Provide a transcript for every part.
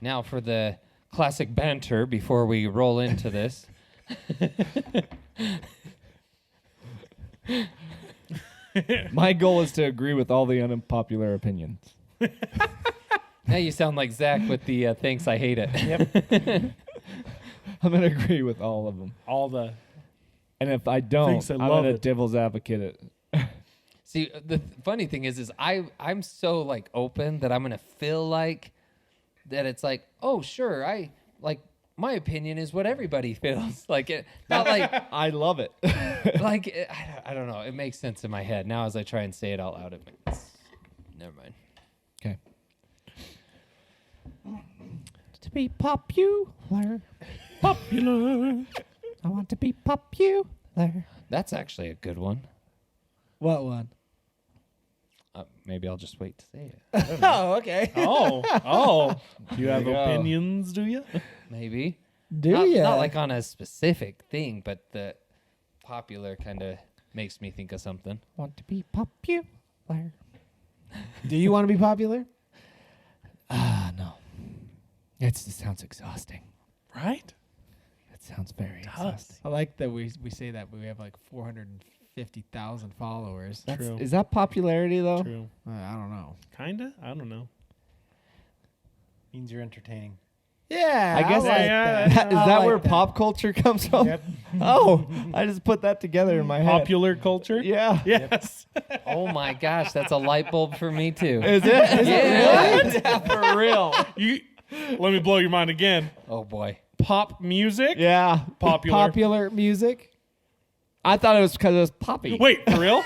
Now for the classic banter before we roll into this. My goal is to agree with all the unpopular opinions. Now you sound like Zach with the thanks, I hate it. Yep. I'm going to agree with all of them. All the. And if I don't, Thinks I I'm love going to it. devil's advocate it. See, the funny thing is I'm so like open that I'm gonna feel like that it's like, oh sure, I like my opinion is what everybody feels like. It not like I love it. like I don't know. It makes sense in my head now as I try and say it out loud. It makes, never mind. Okay. To be popular. Popular. I want to be popular. That's actually a good one. What one? Maybe I'll just wait to say it. Oh, okay. Oh. You have There you go. opinions, do you? Maybe. Do not, ya? Not like on a specific thing, but the popular kind of makes me think of something. Want to be popular. Do you want to be popular? No. It sounds exhausting. Right? It sounds very does. exhausting. I like that we say that, but we have like 450,000 followers. True. Is that popularity, though? True. I don't know. Kinda? I don't know. Means you're entertaining. Yeah, I guess like yeah, that. Is I that like where pop culture comes from? Yep. Oh, I just put that together in my head. Popular culture? Yeah. Yes. Oh my gosh, that's a light bulb for me too. Is it? Is Yeah. it really? Yeah, for real. Let me blow your mind again. Oh boy. Pop music? Yeah. Popular. Popular music. I thought it was because it was poppy. Wait, for real?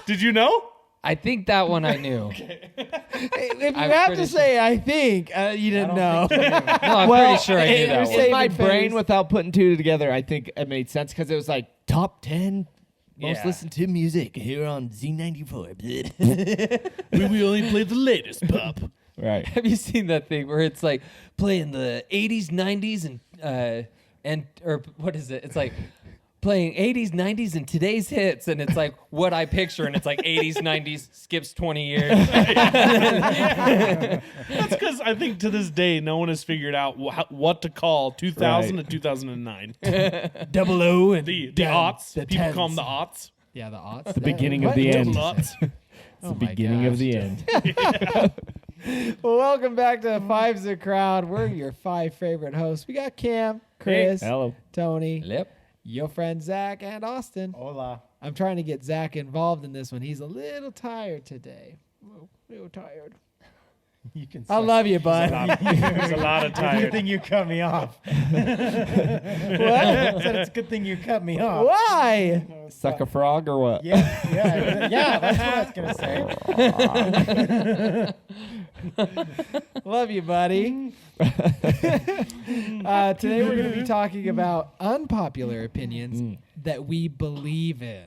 Did you know? I think that one I knew. If you I'm have pretty to say, I think you didn't know. No, I'm pretty sure I knew you're that one. saying- In my Saving brain, face. without putting two together, I think it made sense because it was like top 10 most Yeah. listened to music here on Z94. We only play the latest pop. Right. Have you seen that thing where it's like playing the 80s, 90s, and or what is it? It's like playing 80s, 90s, and today's hits, and it's like what I picture, and it's like 80s, 90s, skips 20 years. That's because I think to this day, no one has figured out what to call 2000 Right. and 2009. 00 and The ten- aughts. the People call them the tens. aughts. Yeah, the aughts. The beginning of What? the Double end. aughts. It's the beginning of the end. Well, welcome back to Five's the Crowd. We're your five favorite hosts. We got Cam, Chris, Hello. Tony, Yep. your friend Zach, and Austin. Hola. I'm trying to get Zach involved in this one. He's a little tired today. A little tired. You can. I love you, bud. There's a lot of It's a good tired. thing you cut me off. What? I said it's a good thing you cut me off. Why? Suck a frog or what? Yeah, that's what I was gonna say. Love you, buddy. Today we're going to be talking about unpopular opinions that we believe in.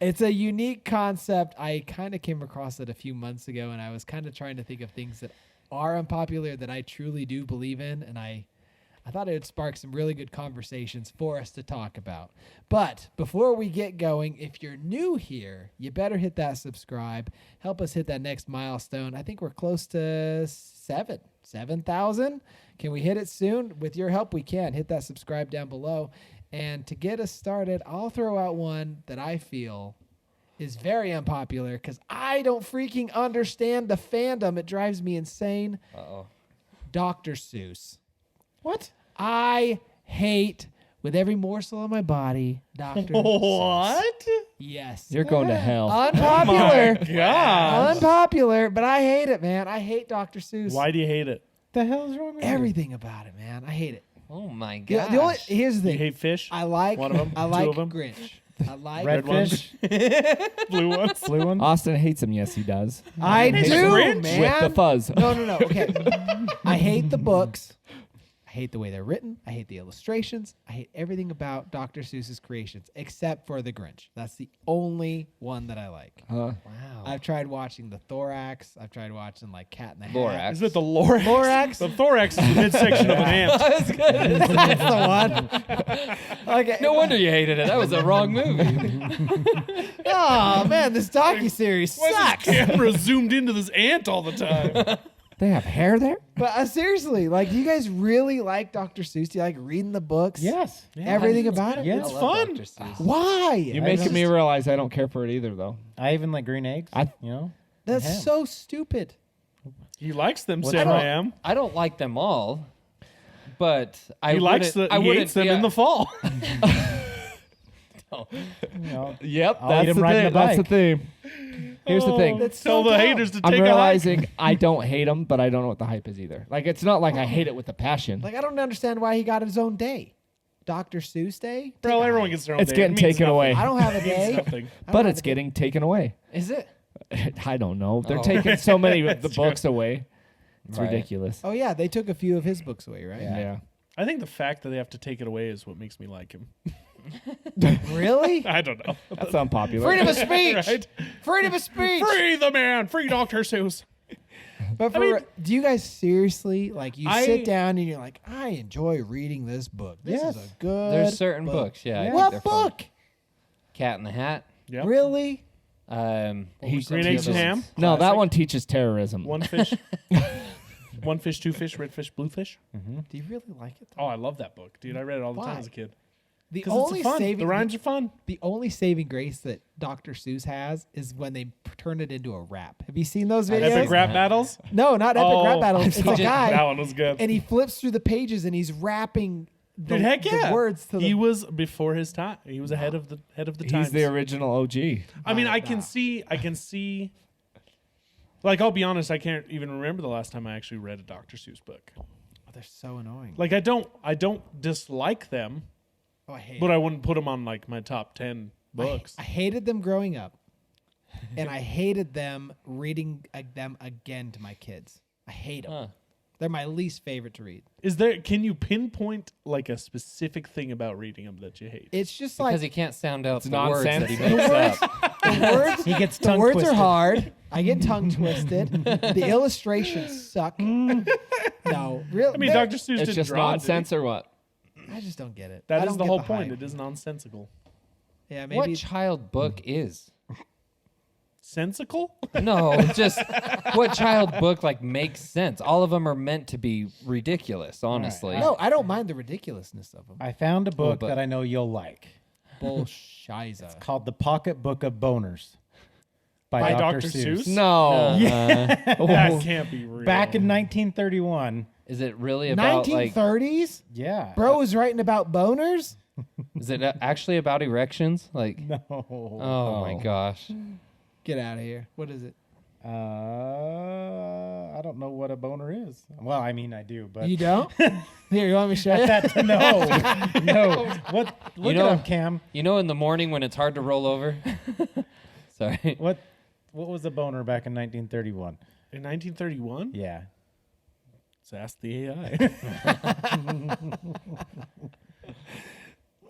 It's a unique concept. I kind of came across it a few months ago, and I was kind of trying to think of things that are unpopular that I truly do believe in, and I thought it would spark some really good conversations for us to talk about. But before we get going, if you're new here, you better hit that subscribe. Help us hit that next milestone. I think we're close to 7,000. Can we hit it soon? With your help, we can. Hit that subscribe down below. And to get us started, I'll throw out one that I feel is very unpopular because I don't freaking understand the fandom. It drives me insane. Uh-oh. Dr. Seuss. What? I hate with every morsel of my body Dr. Seuss. What? Yes. You're going to hell. Unpopular. God. Unpopular, but I hate it, man. I hate Dr. Seuss. Why do you hate it? The hell is wrong with Everything about it, man. I hate it. Oh my The gosh. only, here's the You thing. hate fish? I like One of 'em? I Two like of 'em? Grinch. I like Red ones? Blue ones? Blue one? Austin hates him. Yes, he does. I Hates do, Grinch? man. With the fuzz. No. Okay. I hate the books. I hate the way they're written. I hate the illustrations. I hate everything about Dr. Seuss's creations except for the Grinch. That's the only one that I like. Wow. I've tried watching the Thorax. I've tried watching like Cat in the Hat. Lorax. Is it the thorax? Thorax? The thorax is the midsection of an ant. That's good. That's the one. Okay. No wonder you hated it. That was a wrong movie. Oh man, this docu-series Why is sucks. this camera zoomed into this ant all the time? They have hair there? But seriously, like, do you guys really like Dr. Seuss? Do you like reading the books? Yes. Everything about it? Yeah. It's I love fun. Dr. Seuss. Why? You're making me realize I don't care for it either, though. I even like green eggs. I- you know. That's Ham. so stupid. He likes them, What's Sam. wrong? I am. I don't like them all, but I He likes wouldn't- the. I He wouldn't eats them be in the fall. You know. Yep, I'll eat that's 'em the riding thing. a That's the bike. theme. Here's the thing. That's Tell so the dumb. haters to I'm take a hike. realizing I don't hate them, but I don't know what the hype is either. Like, it's not like I hate it with a passion. Like, I don't understand why he got his own day. Dr. Seuss Day? Bro, Take a everyone hike. gets their own It's day. getting It means taken nothing. away. I don't have a It means day. nothing. But it's getting taken away. Is it? I don't know. They're Oh. taking so many of the That's true. books away. It's Right. ridiculous. Oh, yeah. They took a few of his books away, right? Yeah. I think the fact that they have to take it away is what makes me like him. Really? I don't know. That's unpopular. Freedom of speech. Right? Freedom of speech. Free the man. Free Dr. Seuss. But for, mean- do you guys seriously, like, you I- sit down and you're like, I enjoy reading this book. This is Yes. a good There's certain book. books. Yeah. I think What they're fun. book? Cat in the Hat. Yep. Really? What were some Green of the eggs and other ham. ones? No, that Classic. one teaches terrorism. One fish. One fish, two fish, red fish, blue fish. Do you really like it? Oh, I love that book, dude. I read it all the Why? time as a kid. The Because only it's fun. saving The rhymes are fun. the only saving grace that Dr. Seuss has is when they turn it into a rap. Have you seen those videos? Epic rap battles. No, not epic Oh, rap battles. It's a just- guy, That one was good. and he flips through the pages and he's rapping the, Dude, heck yeah. the words to He the. was before his time. He was ahead of the times. He's the original OG. I mean, I Nah. can see. Like, I'll be honest, I can't even remember the last time I actually read a Dr. Seuss book. Oh, they're so annoying. Like, I don't dislike them, Oh, I hate. but I wouldn't put them on like my top 10 books. I hated them growing up, and I hated them reading them again to my kids. I hate them. Huh. They're my least favorite to read. Can you pinpoint like a specific thing about reading them that you hate? It's just Because like he can't sound out It's the words that he nonsense. makes up. the words. He gets The tongue words twisted. are hard. I get tongue twisted. The illustrations suck. No, real. I mean, Dr. Seuss It's didn't just draw, did he? nonsense or what? I just don't get it. I That is don't the get whole point. hype. It is nonsensical. Yeah, maybe. What child book is? Sensical? No, just what child book like makes sense? All of them are meant to be ridiculous, honestly. No, I don't mind the ridiculousness of them. I found a book but- that I know you'll like Bullshiza. called The Pocket Book of Boners by, By Dr. Dr. Seuss. Seuss? No. That can't be real. Back in 1931. Is it really about like? 1930s. Yeah. Bro was writing about boners. Is it actually about erections? Like, No. oh my gosh. Get out of here. What is it? I don't know what a boner is. Well, I mean, I do, but You don't? Here, you want me to show you? no. What? Look know- it up, Cam. You know, in the morning when it's hard to roll over. Sorry. What was a boner back in 1931? In 1931? Yeah. Let's ask the AI.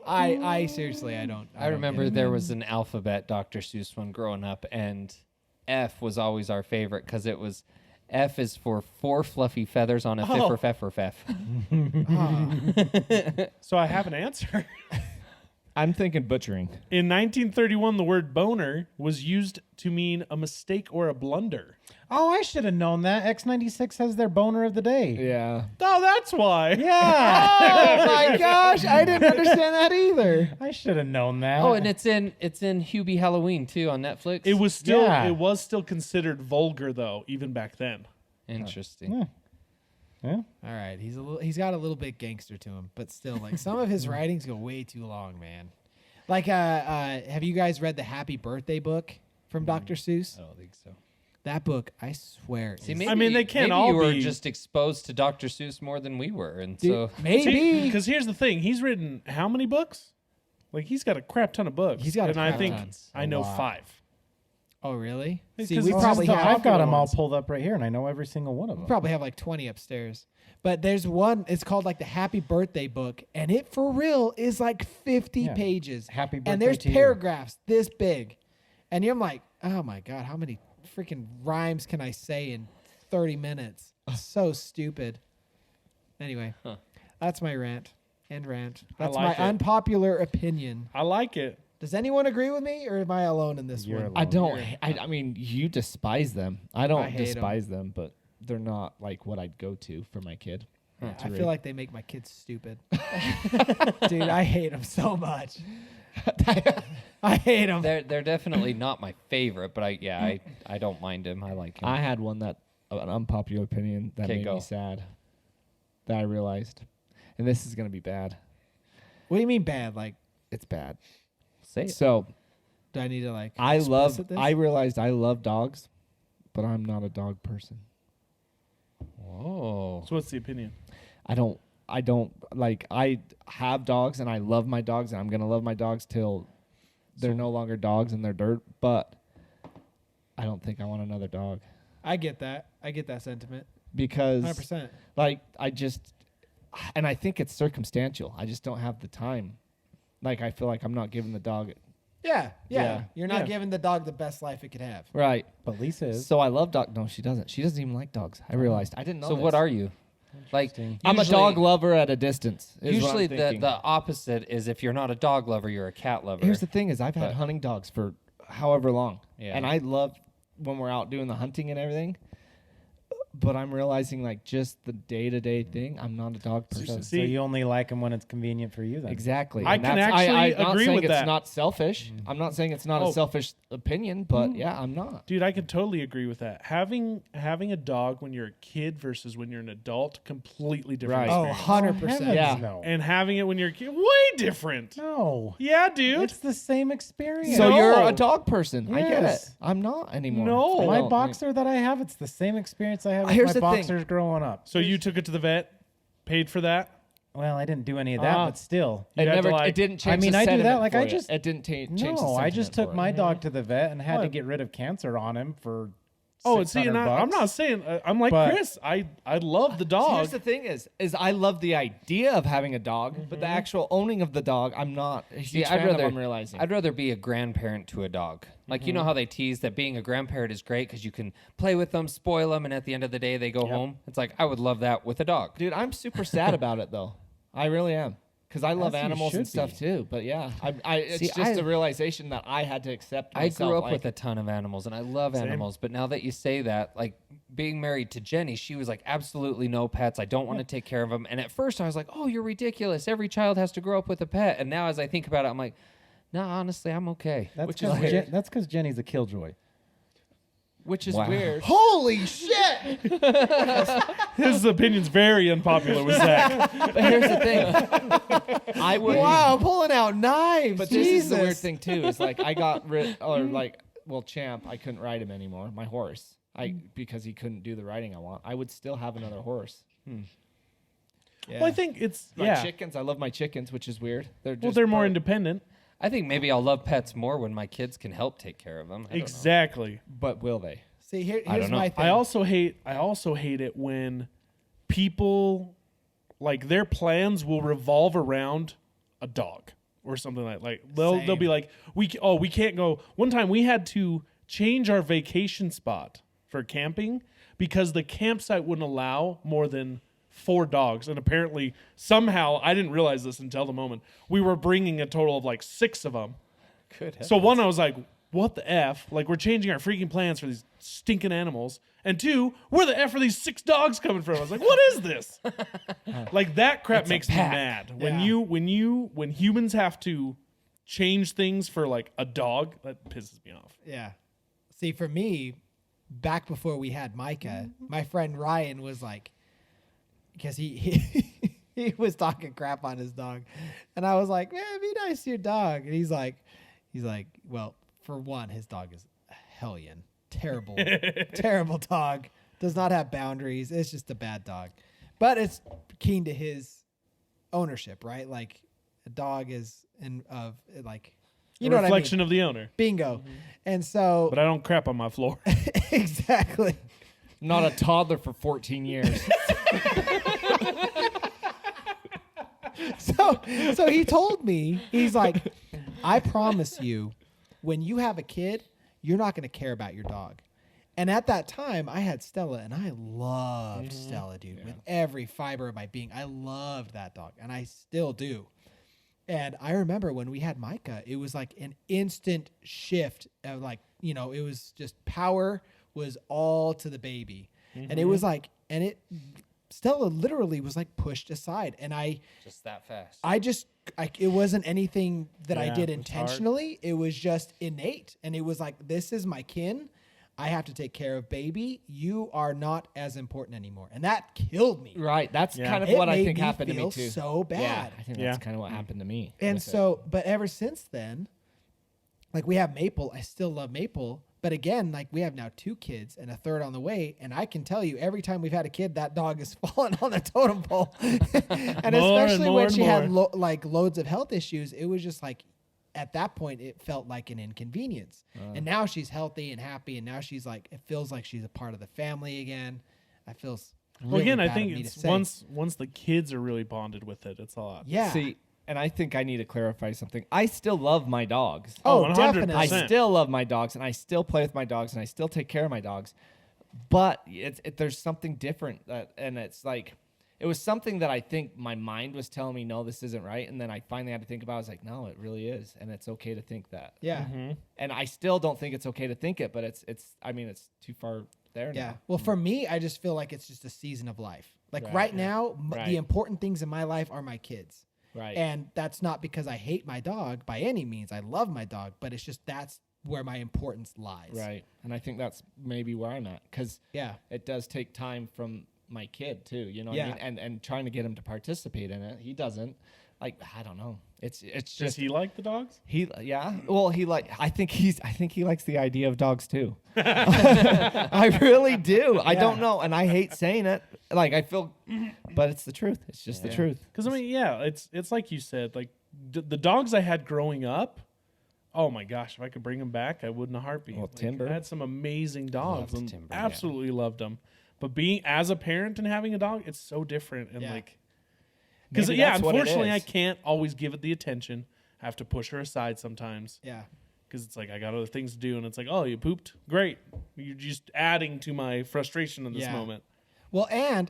I seriously, I don't. I remember there was an alphabet Dr. Seuss one growing up, and F was always our favorite because it was F is for 4 fluffy feathers on a Oh. fiffer. So I have an answer. I'm thinking butchering. In 1931, the word boner was used to mean a mistake or a blunder. Oh, I should have known that. X96 has their boner of the day. Yeah. Oh, that's why. Yeah. Oh my gosh, I didn't understand that either. I should have known that. Oh, and it's in Hubie Halloween too on Netflix. It was still considered vulgar though, even back then. interesting. Yeah. All right, he's got a little bit gangster to him, but still, like some of his writings go way too long, man. Like, have you guys read the Happy Birthday book from Dr. Seuss? I don't think so. That book, I swear. See, is- maybe, I mean, they can't maybe all you were be- just exposed to Dr. Seuss more than we were, and Dude, so maybe. Because here's the thing: he's written how many books? Like he's got a crap ton of books. He's got a and I crap think ton. I know lot. 5. Oh, really? It's See, 'cause we it's probably just the have I've got them all ones. pulled up right here, and I know every single one of them. probably have like 20 upstairs. But there's one. It's called like the Happy Birthday book, and it for real is like 50 Yeah. pages. Happy birthday And there's to you. paragraphs this big, and you're like, oh my god, how many freaking rhymes can I say in 30 minutes? So stupid. Anyway, that's my rant. End rant. That's like my it. unpopular opinion. I like it. Does anyone agree with me, or am I alone in this You're one? alone. I don't. I mean, you despise them. I don't I hate 'em. despise them, but they're not like what I'd go to for my kid. I feel like they make my kids stupid. Dude, I hate them so much. I hate them. They're definitely not my favorite, but I don't mind him. I like him. I had one an unpopular opinion that made me sad. That I realized, and this is gonna be bad. What do you mean bad? Like, It's bad. Say it. So do I need to like? I explicit realized I love dogs, but I'm not a dog person. Whoa. So what's the opinion? I don't like. I have dogs and I love my dogs and I'm gonna love my dogs till they're no longer dogs and they're dirt. But I don't think I want another dog I get that. I get that sentiment. because 100%. like and I think it's circumstantial. I just don't have the time. Like I feel like I'm not giving the dog Yeah. Yeah. You're not Yeah. giving the dog the best life it could have. right. But Lisa is. So I love dog. No, she doesn't. She doesn't even like dogs. I realized. I didn't know. So this. what are you? Like I'm a usually- dog lover at a distance. is what I'm Usually thinking. the opposite is if you're not a dog lover, you're a cat lover. Here's the thing: is I've had But- hunting dogs for however long, Yeah. and I love when we're out doing the hunting and everything. But I'm realizing, like, just the day-to-day thing, I'm not a dog person. So you only like them when it's convenient for you, then. Exactly. I And can that's- actually I'm not agree saying with it's that. not selfish. I'm not saying it's not Oh. a selfish opinion, but yeah, I'm not. Dude, I could totally agree with that. Having a dog when you're a kid versus when you're an adult, completely different. Right. Oh, experience. 100%. Yeah. No. And having it when you're a kid, way different. No. Yeah, dude. It's the same experience. So No. you're a dog person. I get it. Yes. I'm not anymore. No. I My don't. boxer that I have, it's the same experience I have with Here's my the thing. boxers growing up. So you took it to the vet, paid for that. Well, I didn't do any of that, Ah. but still. You It had to, never. like- it didn't change. I mean, the I do that, sentiment like, for I you. just- It didn't change. No, I just took my dog. dog to the vet and had to What? get rid of cancer on him for Oh, and see, and $600. I'm not saying I'm like But- Chris. I love the See, dog. here's the thing: is I love the idea of having a dog, but the actual owning of the dog, I'm not. a huge fan of, I'm realizing. I'd rather be a grandparent to a dog. Like you know how they tease that being a grandparent is great because you can play with them, spoil them, and at the end of the day they go home. It's like I would love that with a dog. Dude, I'm super sad about it though. I really am. Because I love As you animals and should stuff be. too. But yeah, it's See, just a realization that I had to accept I myself. grew up like, with a ton of animals and I love animals, but now that you say that, like being married to Jenny, she was like, absolutely no pets. I don't want to take care of them. And at first I was like, oh, you're ridiculous. Every child has to grow up with a pet. And now as I think about it, I'm like, no, honestly, I'm okay. That's Which is because weird. that's because Jenny's a killjoy. which is Wow. weird. Holy shit! His opinion's very unpopular with Zach. But here's the thing. I would. Wow, pulling out knives. But this is the weird Jesus. thing too. Is like I got rid, or like, well, Champ, I couldn't ride him anymore. My horse, because he couldn't do the riding I want. I would still have another horse. Yeah. Well, I think it's My chickens, I love my chickens, which is weird. They're just they're more part- independent. I think maybe I'll love pets more when my kids can help take care of them. Exactly. But will they? See, I here's don't know. my thing. I also hate it when people like their plans will revolve around a dog or something like they'll Same. be like we can't go. One time we had to change our vacation spot for camping because the campsite wouldn't allow more than 4 dogs, and apparently somehow I didn't realize this until the moment we were bringing a total of like 6 of them. So one, I was like, what the F? Like, we're changing our freaking plans for these stinking animals. And 2, where the F are these 6 dogs coming from? I was like, what is this? Like, that crap makes me mad. Yeah. When humans have to change things for like a dog, that pisses me off. Yeah. See, for me, back before we had Micah, my friend Ryan was like, because he was talking crap on his dog, and I was like, man, be nice to your dog, and he's like, well, for one, his dog is a hellion, terrible, terrible dog, does not have boundaries. It's just a bad dog, but it's keen to his ownership, right? Like a dog is you know what I mean? Reflection of the owner. Bingo. And so But I don't crap on my floor. exactly. Not a toddler for 14 years. So he told me, he's like, I promise you, when you have a kid, you're not going to care about your dog. And at that time, I had Stella, and I loved Stella, dude, with every fiber of my being. I loved that dog, and I still do. And I remember when we had Micah, it was like an instant shift of like, it was just power was all to the baby. And it was like, and it, Stella literally was like pushed aside. And Just that fast. it wasn't anything that I Yeah, did it's hard. intentionally. It was just innate. And it was like, this is my kin. I have to take care of baby. You are not as important anymore. And that killed me. Right. That's Yeah. kind of It what I made think me happened to me feel too. so Yeah, bad. I think Yeah. that's kind of what happened to me. And with it. so, but ever since then, like we have Maple, I still love Maple. But again, like we have now 2 kids and a third on the way. And I can tell you, every time we've had a kid, that dog has fallen on the totem pole. And More especially and when more she and had more. like loads of health issues, it was just like, at that point, it felt like an inconvenience. And now she's healthy and happy. And now she's like, it feels like she's a part of the family again. I feel Well, really again, I bad think of me to it's say. once the kids are really bonded with it, it's a lot. Yeah. See, and I think I need to clarify something. I still love my dogs. Oh, 100%. definitely. I Percent. still love my dogs, and I still play with my dogs, and I still take care of my dogs. But there's something different, and it's like it was something that I think my mind was telling me, no, this isn't right, and then I finally had to think about it. I was like, no, it really is, and it's okay to think that. Yeah. And I still don't think it's okay to think it, but it's too far there Yeah. now. Well, for me, I just feel like it's just a season of life. Like Right. right now, Right. the important things in my life are my kids. Right. And that's not because I hate my dog by any means. I love my dog, but it's just that's where my importance lies. Right. And I think that's maybe where I'm at, because Yeah. it does take time from my kid too, you know what Yeah. I mean? And trying to get him to participate in it. He doesn't. Like, I don't know. It's Does just he like the dogs? yeah. Well, I think he likes the idea of dogs too. I really do. I don't know, and I hate saying it. Like, I feel, but it's the truth. It's just the truth. Because I mean, yeah, it's like you said, like the dogs I had growing up. Oh my gosh, if I could bring them back, I would in a heartbeat. Well, Like, Timber. I had some amazing dogs Loved and Timber, yeah. absolutely loved them. But being as a parent and having a dog, it's so different. And Yeah. like, because Maybe yeah, that's what it unfortunately, I is. can't always give it the attention. I have to push her aside sometimes Yeah. because it's like I got other things to do, and it's like, oh, you pooped, great. You're just adding to my frustration in this Yeah. moment. Well, and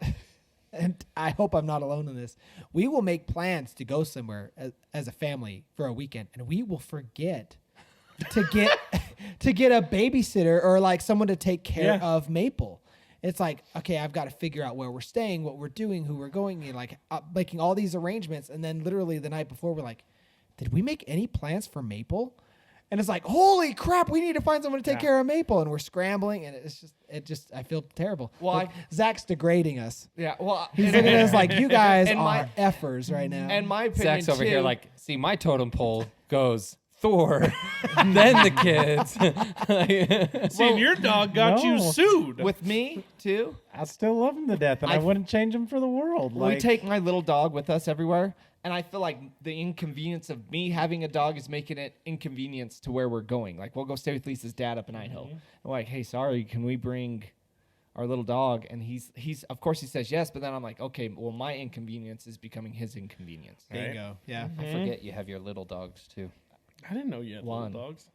I hope I'm not alone in this. We will make plans to go somewhere as a family for a weekend, and we will forget to get to get a babysitter or like someone to take care Yeah. of Maple. It's like, okay, I've got to figure out where we're staying, what we're doing, who we're going, and like making all these arrangements. And then literally the night before, we're like, did we make any plans for Maple? And it's like, holy crap, we need to find someone to take Yeah. care of Maple. And we're scrambling, and I feel terrible. Well, Look, Zach's degrading us. Yeah. Well, He's looking at us like, you guys And are my- effers right now. and my opinion Zach's over here too- like, see, my totem pole goes Thor, then the kids. See, your dog got you no. sued. with me too. I still love him to death, and I wouldn't change him for the world. We take my little dog with us everywhere, and I feel like the inconvenience of me having a dog is making it inconvenience to where we're going. Like, we'll go stay with Lisa's dad up in Idaho. I'm like, hey, sorry, can we bring our little dog? And he's of course he says yes, but then I'm like, okay, well, my inconvenience is becoming his inconvenience. Bingo. Yeah. I forget you have your little dogs too. I didn't know you had One. little dogs.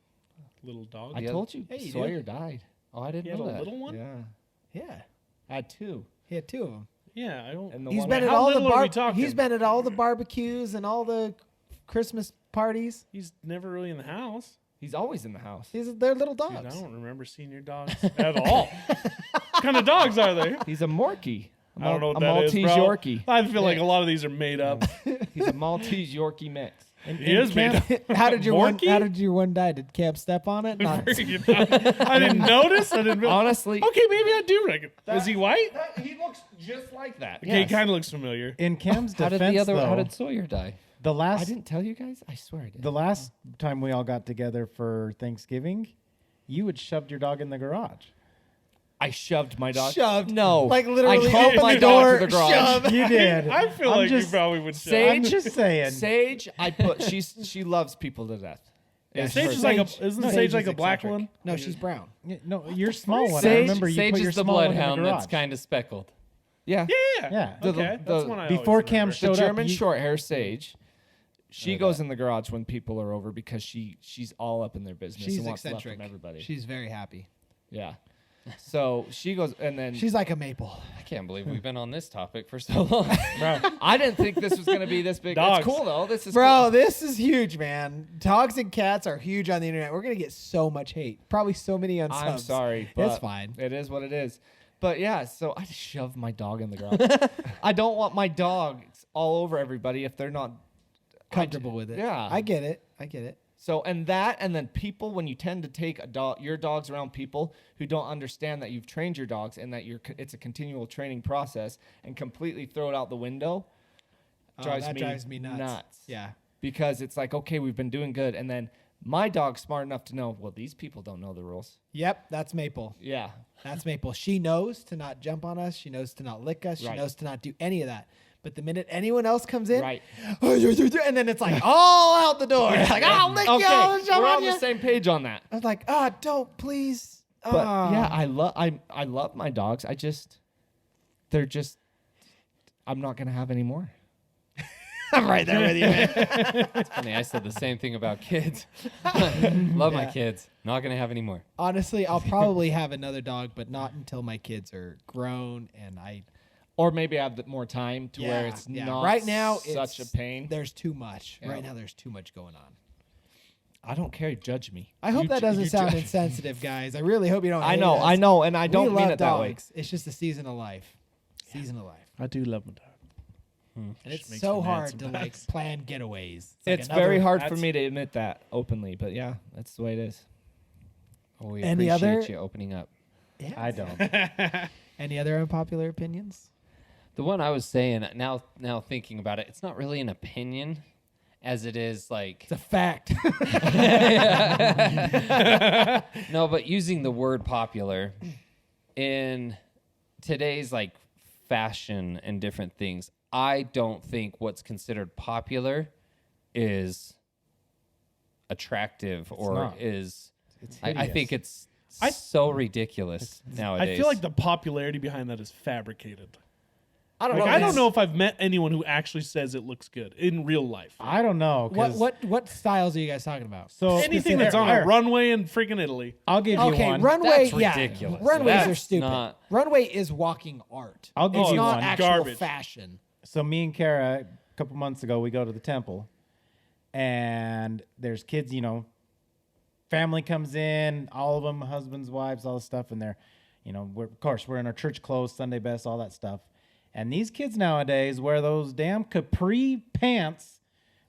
Little dog. I Yeah. told you, Hey, you Sawyer died. Oh, I didn't You had know a that. little one? Yeah, Yeah. I had 2. He had 2 of them. Yeah, I don't. And the He's one been I- at How all the little are we talking? he's been at all the barbecues and all the Christmas parties. He's never really in the house. He's always in the house. They're little Dude, dogs. I don't remember seeing your dogs at all. What kind of dogs are they? He's a Morkie. I don't know what a that is, Maltese bro. Yorkie. I feel like a lot of these are made up. He's a Maltese Yorkie mix. He is made up. How did Morkie? your one die? Did Cam step on it? Not. I didn't notice. I didn't. Honestly, Okay, maybe I do reckon. Is he white? he looks just like that. Okay, he kind of looks familiar. In Cam's How defense, did though, how did Sawyer die? the I last didn't tell you guys. I swear I did. the last time we all got together for Thanksgiving, you had shoved your dog in the garage. I shoved my dog. Shoved. No, Like, literally I called open my the dog door, to the garage. shove. You did. I feel I'm like just, you probably would show. Sage- I'm just saying. Sage, I put. she loves people to death. Yeah, It's Sage her is like thing. a. Isn't Sage Sage like is a black eccentric. one? No, she's brown. No, you're small one. I Sage- remember you Sage put your is the small one in the bloodhound that's garage. kind of speckled. Yeah. Yeah. Yeah. The- Okay. the- That's one I always Before Cam remember. showed The up, German you- short hair Sage. She goes in the garage when people are over because she's all up in their business She's and wants love eccentric. from everybody. She's very happy. Yeah. So she goes, and then She's like a maple. I can't believe we've been on this topic for so long. Bro, I didn't think this was going to be this big. Dogs. It's cool though. This is Bro, cool. this is huge, man. Dogs and cats are huge on the internet. We're gonna get so much hate. Probably so many unsubs. I'm sorry. It's but fine. It is what it is. But yeah, so I just shove my dog in the garage. I don't want my dogs all over everybody if they're not Comfortable with it. Yeah. I get it. So and then people, when you tend to take your dogs around people who don't understand that you've trained your dogs and that it's a continual training process, and completely throw it out the window, drives me nuts. Yeah. Because it's like, okay, we've been doing good, and then my dog's smart enough to know, well, these people don't know the rules. Yep, that's Maple. Yeah. That's Maple. She knows to not jump on us. She knows to not lick us. She Right. knows to not do any of that. But the minute anyone else comes in, Right. and then it's like all out the door. It's like, I'll lick you, I'll jump we're on on you. the same page on that. I was like, don't, please. But yeah, I love my dogs. They're just, I'm not gonna have any more. I'm right there with you, man. It's funny. I said the same thing about kids. Love my Yeah. kids. Not gonna have any more. Honestly, I'll probably have another dog, but not until my kids are grown and Or maybe have more time to where it's not right now such a pain. There's too much. Yeah. Right now there's too much going on. I don't care. Judge me. I hope You that ju- doesn't you sound judge- insensitive, guys. I really hope you don't. I hate know, us. I know, and I We don't mean love it that way. dogs. It's just a season of life. Season of life. I do love my dog. And it's makes so me mad hard to sometimes. plan getaways. It's like very another- hard for that's- me to admit that openly, but yeah, that's the way it is. Oh, we Any appreciate other- you opening up. Yeah. I don't. Any other unpopular opinions? The one I was saying now thinking about it, it's not really an opinion, as it is like It's a fact. no, but using the word popular in today's like fashion and different things, I don't think what's considered popular is attractive or not. is. It's I think hideous. it's so ridiculous nowadays. I feel like the popularity behind that is fabricated. I don't Like, know. I don't know if I've met anyone who actually says it looks good in real life. I don't know. 'Cause- what styles are you guys talking about? So Anything that's on a runway in freaking Italy. I'll give you Okay, one. runway. That's yeah, ridiculous. runways are That's stupid. not- Runway is walking art. I'll give It's you not one. actual Garbage. fashion. So me and Kara, a couple months ago, we go to the temple, and there's kids. Family comes in, all of them, husbands, wives, all this stuff, and they're, of course, we're in our church clothes, Sunday best, all that stuff. And these kids nowadays wear those damn capri pants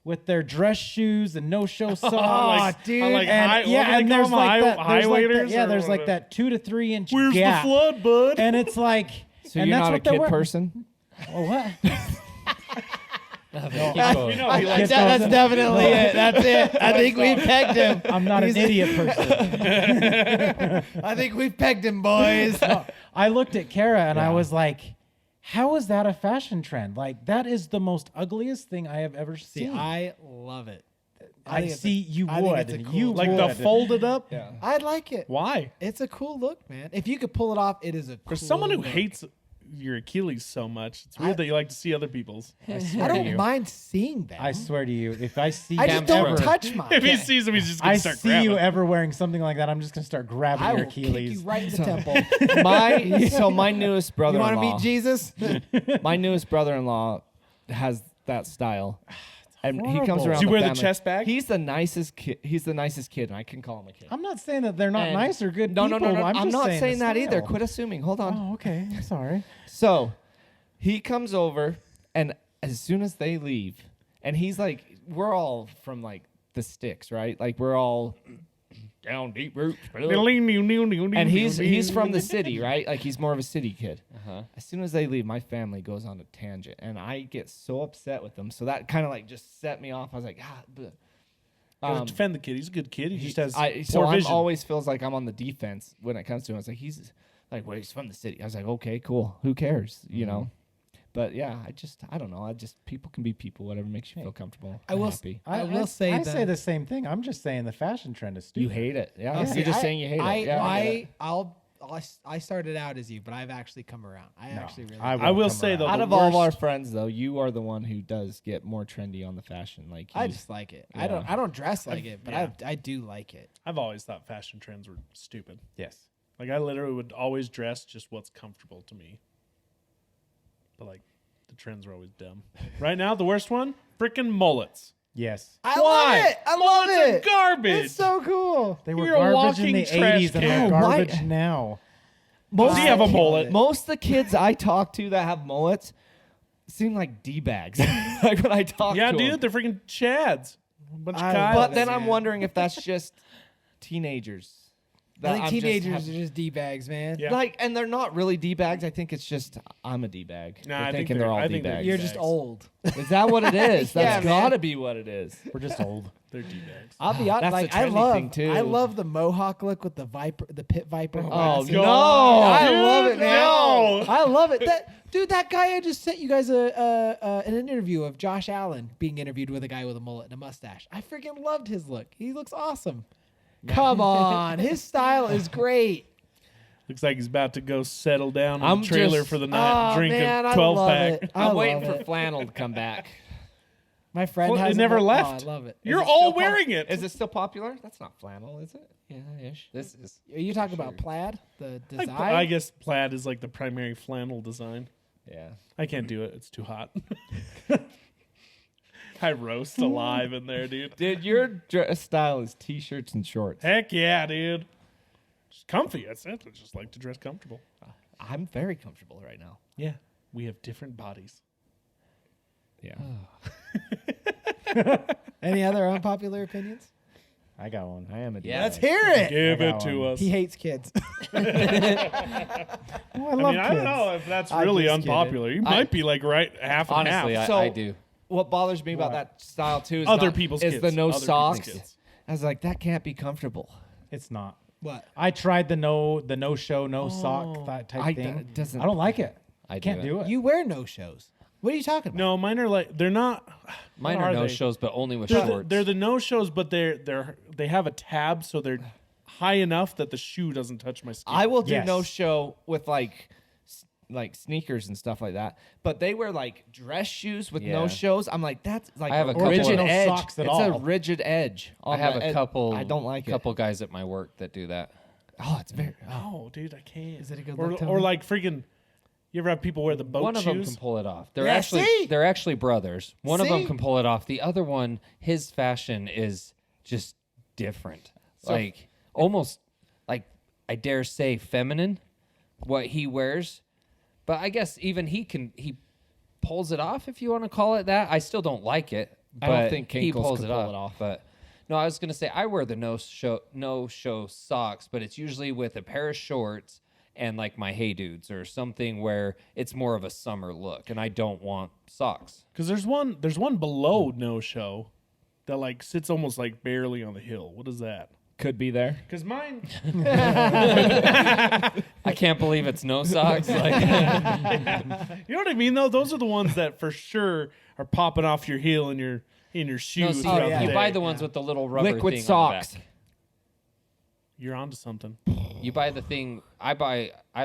with their dress shoes and no-show socks. dude. Like and there's like that, high waiters. there's like that 2 to 3 inch Where's gap. the flood, bud? And it's like, So and you're that's not a what they're kid wearing. person? Oh, what? Keep going. That's definitely it. That's it. I think we pegged him. I'm not an idiot person. I think we pegged him, boys. I looked at Kara and I was like, how is that a fashion trend? Like, that is the most ugliest thing I have ever See, seen. I love it. I think it's see you I think would. it's a and cool- you Like would. the folded up? Yeah. I like it. Why? It's a cool look, man. If you could pull it off, it is a For cool someone who look. hates your Achilles so much, it's weird that you like to see other people's. I I swear to don't you. mind seeing that. I swear to you, if I see I you just don't ever, touch mine. If he sees him, he's just going I to start see grabbing. you ever wearing something like that, I'm just gonna start grabbing I your will kick Achilles. you right in the temple. My newest You want to brother-in-law. meet Jesus? My newest brother-in-law has that style. And he comes horrible. around. Does he the wear the family. chest bag? He's the nicest kid. He's the nicest kid, and I can call him a kid. I'm not saying that they're not And- nice or good No, people. no, no, no. I'm I'm just not saying saying the that either. style. Quit assuming. Hold on. Oh, okay. I'm sorry. So he comes over, and as soon as they leave, and he's like, we're all from like the sticks, right? Like we're all down deep roots. And he's from the city, right? Like he's more of a city kid. Uh-huh. As soon as they leave, my family goes on a tangent, and I get so upset with them. So that kind of like just set me off. I was like, Gotta defend the kid. He's a good kid. He just has so poor I'm vision. always feels like I'm on the defense when it comes to him. It's like he's like, well, he's from the city. I was like, okay, cool. Who cares? You know. But yeah, I don't know. People can be people. Whatever makes you feel comfortable. I will. Happy. I will say I that say the same thing. I'm just saying the fashion trend is stupid. You hate it. Yeah. See, You're just I- saying you hate I, it. Yeah. I get it. I started out as you, but I've actually come around. I actually really. I I will come say, around. though, Out the of all of our worst- friends, though, you are the one who does get more trendy on the fashion. Like I you- just like it. Yeah. I don't dress like it, but yeah. I do like it. I've always thought fashion trends were stupid. Yes. Like, I literally would always dress just what's comfortable to me. But, like, the trends are always dumb. Right now, the worst one? Freaking mullets. Yes. I Why? love it. I love Mullets are it. garbage. It's so cool. They were You're a garbage in walking the trash 80s and can. they're Why- garbage now. Most Does he have a mullet? Most of the kids I talk to that have mullets seem like d-bags. Like when I talk Yeah, to dude, them. they're freaking Chads. A bunch of I Kyles. But then I'm man. wondering if that's just teenagers. I think I'm just teenagers have- are just d-bags, man. Yeah. Like, and they're not really d-bags. I think it's just I'm a d-bag. Nah, They're I think thinking they're all I think they're d-bags. You're just D-bags. old. Is that what it is? Yeah, That's man. gotta be what it is. We're just old. They're D-bags. I'll be honest. That's Like the I trendy love, thing, too. I love the mohawk look with the pit viper. Oh glasses. no! I Dude, love it, man. no. I love it. That guy I just sent you guys an interview of Josh Allen being interviewed with a guy with a mullet and a mustache. I freaking loved his look. He looks awesome. Come on, his style is great. Looks like he's about to go settle down in I'm the trailer just- for the night, Oh drink man, a I 12 love pack. it. I'm I waiting love for it. flannel to come back. My friend Well, it has never Oh, left. I love it. You're Is it all still wearing it. Is it still popular? That's not flannel, is it? Yeah, ish. This is. Are you talking about plaid? The Like, design? I guess plaid is like the primary flannel design. Yeah. I can't do it. It's too hot. I roast alive in there, dude. Dude, your dress style is t-shirts and shorts. Heck yeah, dude. Just comfy. That's it. I just like to dress comfortable. I'm very comfortable right now. Yeah. We have different bodies. Yeah. Any other unpopular opinions? I got one. I am a Yeah. Let's hear it. Give I it got to one. us. He hates kids. Oh, I I love mean, I don't know if that's I'm really just kidding. unpopular. You might be like right half and Honestly, half. So- I do. What bothers me about that style too is Other not- people's is kids. the no Other people's socks. kids. I was like, that can't be comfortable. It's not. What? I tried the no show, no sock type I- thing. it doesn't- I don't like it. I Can't do do it. You wear no shows. What are you talking about? No, mine are like they're not. Mine what are are no they? shows, but only with They're shorts. the no shows, but they have a tab, so they're high enough that the shoe doesn't touch my skin. I will do Yes. no show with like sneakers and stuff like that. But they wear like dress shoes with no Yeah. shows. I'm like, that's like I have a a couple rigid of- no edge. socks at It's a all. rigid edge. I on have the a ed- couple. I don't like couple guys at my work that do that. it. Oh, it's very. Oh, dude, I can't. Is it a good or, look, or Tony? like freaking. You ever have people wear the boat One of them shoes? can pull it off. They're Yeah, actually see? they're actually brothers. One of them See? can pull it off. The other one, his fashion is just different. Like almost like I dare say feminine what he wears. But I guess even he pulls it off if you want to call it that. I still don't like it. I don't but think he Kinkles pulls can it pull off, it off. But no, I was gonna say I wear the no show socks, but it's usually with a pair of shorts and like my Hey Dudes or something where it's more of a summer look, and I don't want socks. Because there's one below no show that like sits almost like barely on the hill. What is that? Could be there. Because mine. I can't believe it's no socks. Like, You know what I mean though? Those are the ones that for sure are popping off your heel in your no, shoes see, throughout yeah. the you day. buy the ones with the little rubber Liquid thing socks. on the back. You're onto something. You buy the thing. I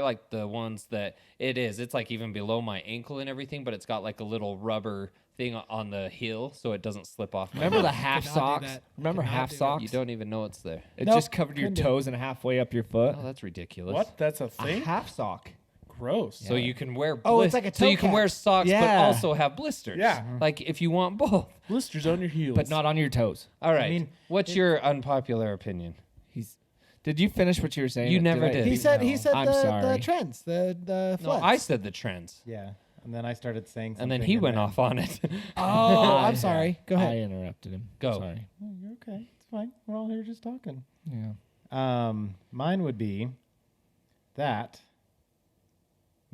like the ones that it's like even below my ankle and everything, but it's got like a little rubber thing on the heel so it doesn't slip off. My Remember the foot. half Could not do socks? that. Remember Could not half do that. socks? You don't even know it's there. It Nope, just covered your couldn't do it. toes and halfway up your foot. Oh, that's ridiculous. What? That's a A thing? half sock. Gross. So you can wear Oh, it's like a so toe you can cap. wear socks but Yeah. also have blisters. Yeah. Like if you want both. Blisters on your heels. But not on your toes. All right. mean, what's your unpopular opinion? Did you finish what you were saying? You never I- did. He said No. the I'm the sorry. trends, the No, floods. I said the trends. Yeah. And then I started saying something. And then he went then- off on it. Oh, I'm sorry. Go I ahead. interrupted him. Go. Sorry. Oh, you're okay. It's fine. We're all here just talking. Yeah. Mine would be that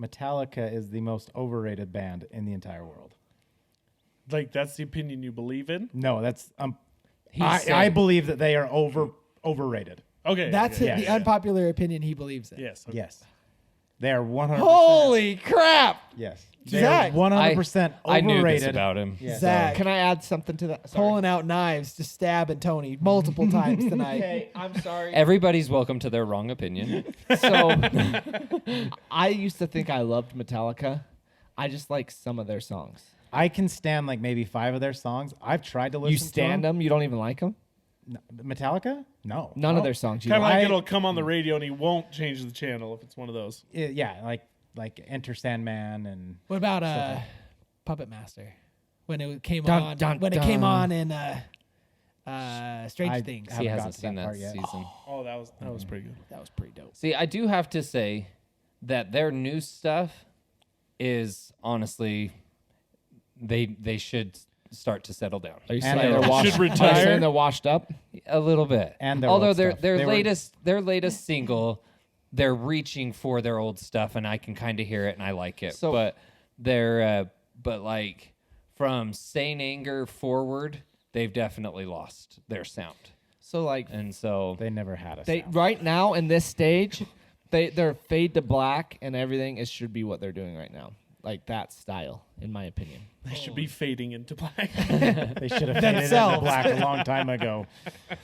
Metallica is the most overrated band in the entire world. like that's the opinion you believe in? No, that's He I said- believe that they are overrated. Okay. That's okay, it, the yeah. unpopular opinion he believes in. Yes. Okay. Yes. They are 100%. Holy crap! Yes. Zach. They are 100% I knew overrated. this about him. Yeah. Zach, Can I add something to that? Sorry. pulling out knives to stab at Tony multiple times tonight. Okay, I'm sorry. Everybody's welcome to their wrong opinion. So, I used to think I loved Metallica. I just like some of their songs. I can stand like maybe 5 of their songs. I've tried to listen You to stand them? You don't even like them? Metallica? No. None of Oh. their songs. You Kind of like? like I- it'll come on the radio and he won't change the channel if it's one of those. Yeah, like Enter Sandman and What about Stuff Puppet Master? When it came Dun, on, dun, when it came dun. on in Strange I Things. haven't He got hasn't to seen that that part yet. season. Oh, that was pretty good. That was pretty dope. See, I do have to say, that their new stuff is honestly, they should start to settle down Are you And saying they they're washed? should Are you retire? saying they're washed up? a little bit. And their although old their stuff. their They were- latest single, they're reaching for their old stuff, and I can kind of hear it, and I like it. So- but they're but like from Sane Anger forward, they've definitely lost their sound, So like and so They never had a they sound. right now in this stage, they're fade to black and everything. It should be what they're doing right now, like that style, in my opinion. They should be fading into black. They should have faded into Themselves. black a long time ago.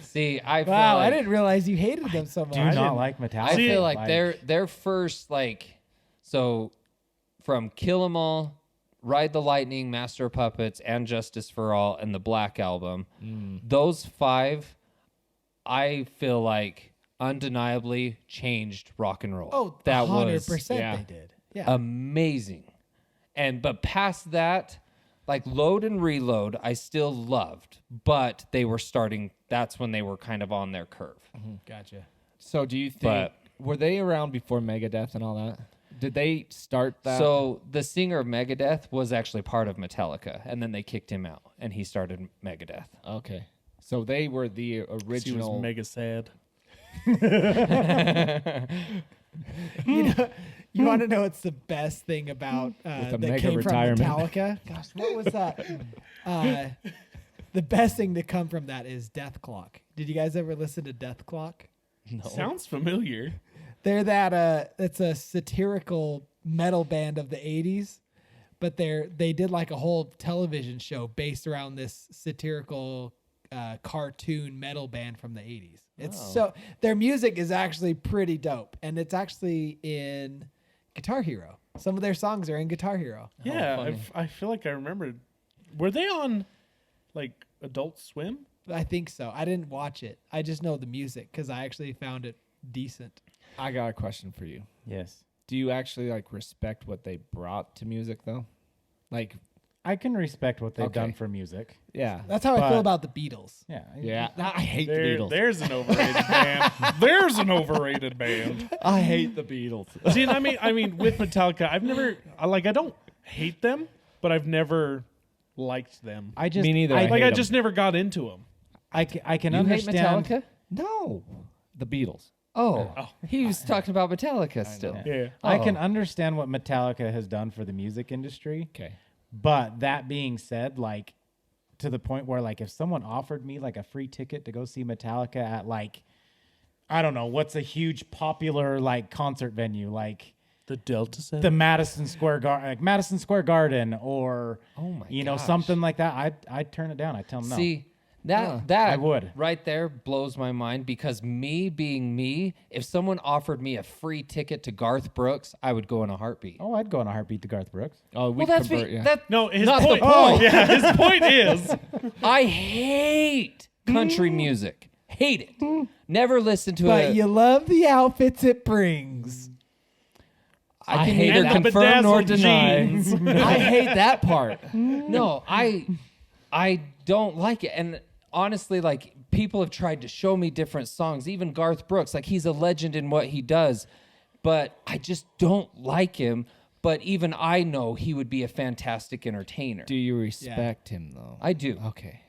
see, I feel Wow, like, I didn't realize you hated them so much. Do not like Metallica. I feel like their first so from Kill 'Em All, Ride the Lightning, Master of Puppets, and Justice for All, and the Black Album. Those 5, I feel like undeniably changed rock and roll. Oh, that 100% was they did. Yeah. amazing. But past that, like Load and Reload, I still loved, but they were starting. That's when they were kind of on their curve. Gotcha. So do you think But- were they around before Megadeth and all that? Did they start that? So the singer of Megadeth was actually part of Metallica, and then they kicked him out, and he started Megadeth. okay, so they were the She was original. mega sad. You want to know what's the best thing about With a that mega came retirement. from Metallica? Gosh, what was that? The best thing to come from that is Death Clock. Did you guys ever listen to Death Clock? Sounds familiar. They're that it's a satirical metal band of the 80s, but they did like a whole television show based around this satirical cartoon metal band from the 80s. It's so their music is actually pretty dope, and it's actually in Guitar Hero. Some of their songs are in Guitar Hero. Yeah, funny. I feel like I remember. Were they on like Adult Swim? I think so. I didn't watch it. I just know the music because I actually found it decent. I got a question for you. Yes. Do you actually like respect what they brought to music though? Like, I can respect what they've Okay. done for music. yeah, That's how I But- feel about the Beatles. Yeah. yeah. I hate the There, Beatles. there's an overrated band. There's an overrated band. I hate the Beatles. See, and I mean, with Metallica, I don't hate them, but I've never liked them. I just Me neither, I, I hate I 'em. just never got into them. I can You hate understand. Metallica? No, the Beatles. Oh, he was talking about Metallica still. Yeah. I can Oh. understand what Metallica has done for the music industry. Okay. But that being said, like to the point where like if someone offered me like a free ticket to go see Metallica at like I don't know, what's a huge popular like concert venue like The Delta Center. the Madison Square Garden or Oh my you know gosh. something like that, I'd turn it down. I'd tell them no. See, that I would. right there blows my mind because me being me, if someone offered me a free ticket to Garth Brooks, I would go in a heartbeat. Oh, I'd go in a heartbeat to Garth Brooks. Oh, we well, that's convert. me. Yeah. That no, his not the point. point. Yeah, his point is I hate country music. Hate it. Never listen to But it. you love the outfits it brings. I can hate neither that. confirm nor Bedazzled deny. jeans. I hate that part. No, I don't like it. And honestly, like people have tried to show me different songs. Even Garth Brooks, like he's a legend in what he does, but I just don't like him. But even I know he would be a fantastic entertainer. Do you respect him though? I do. Okay.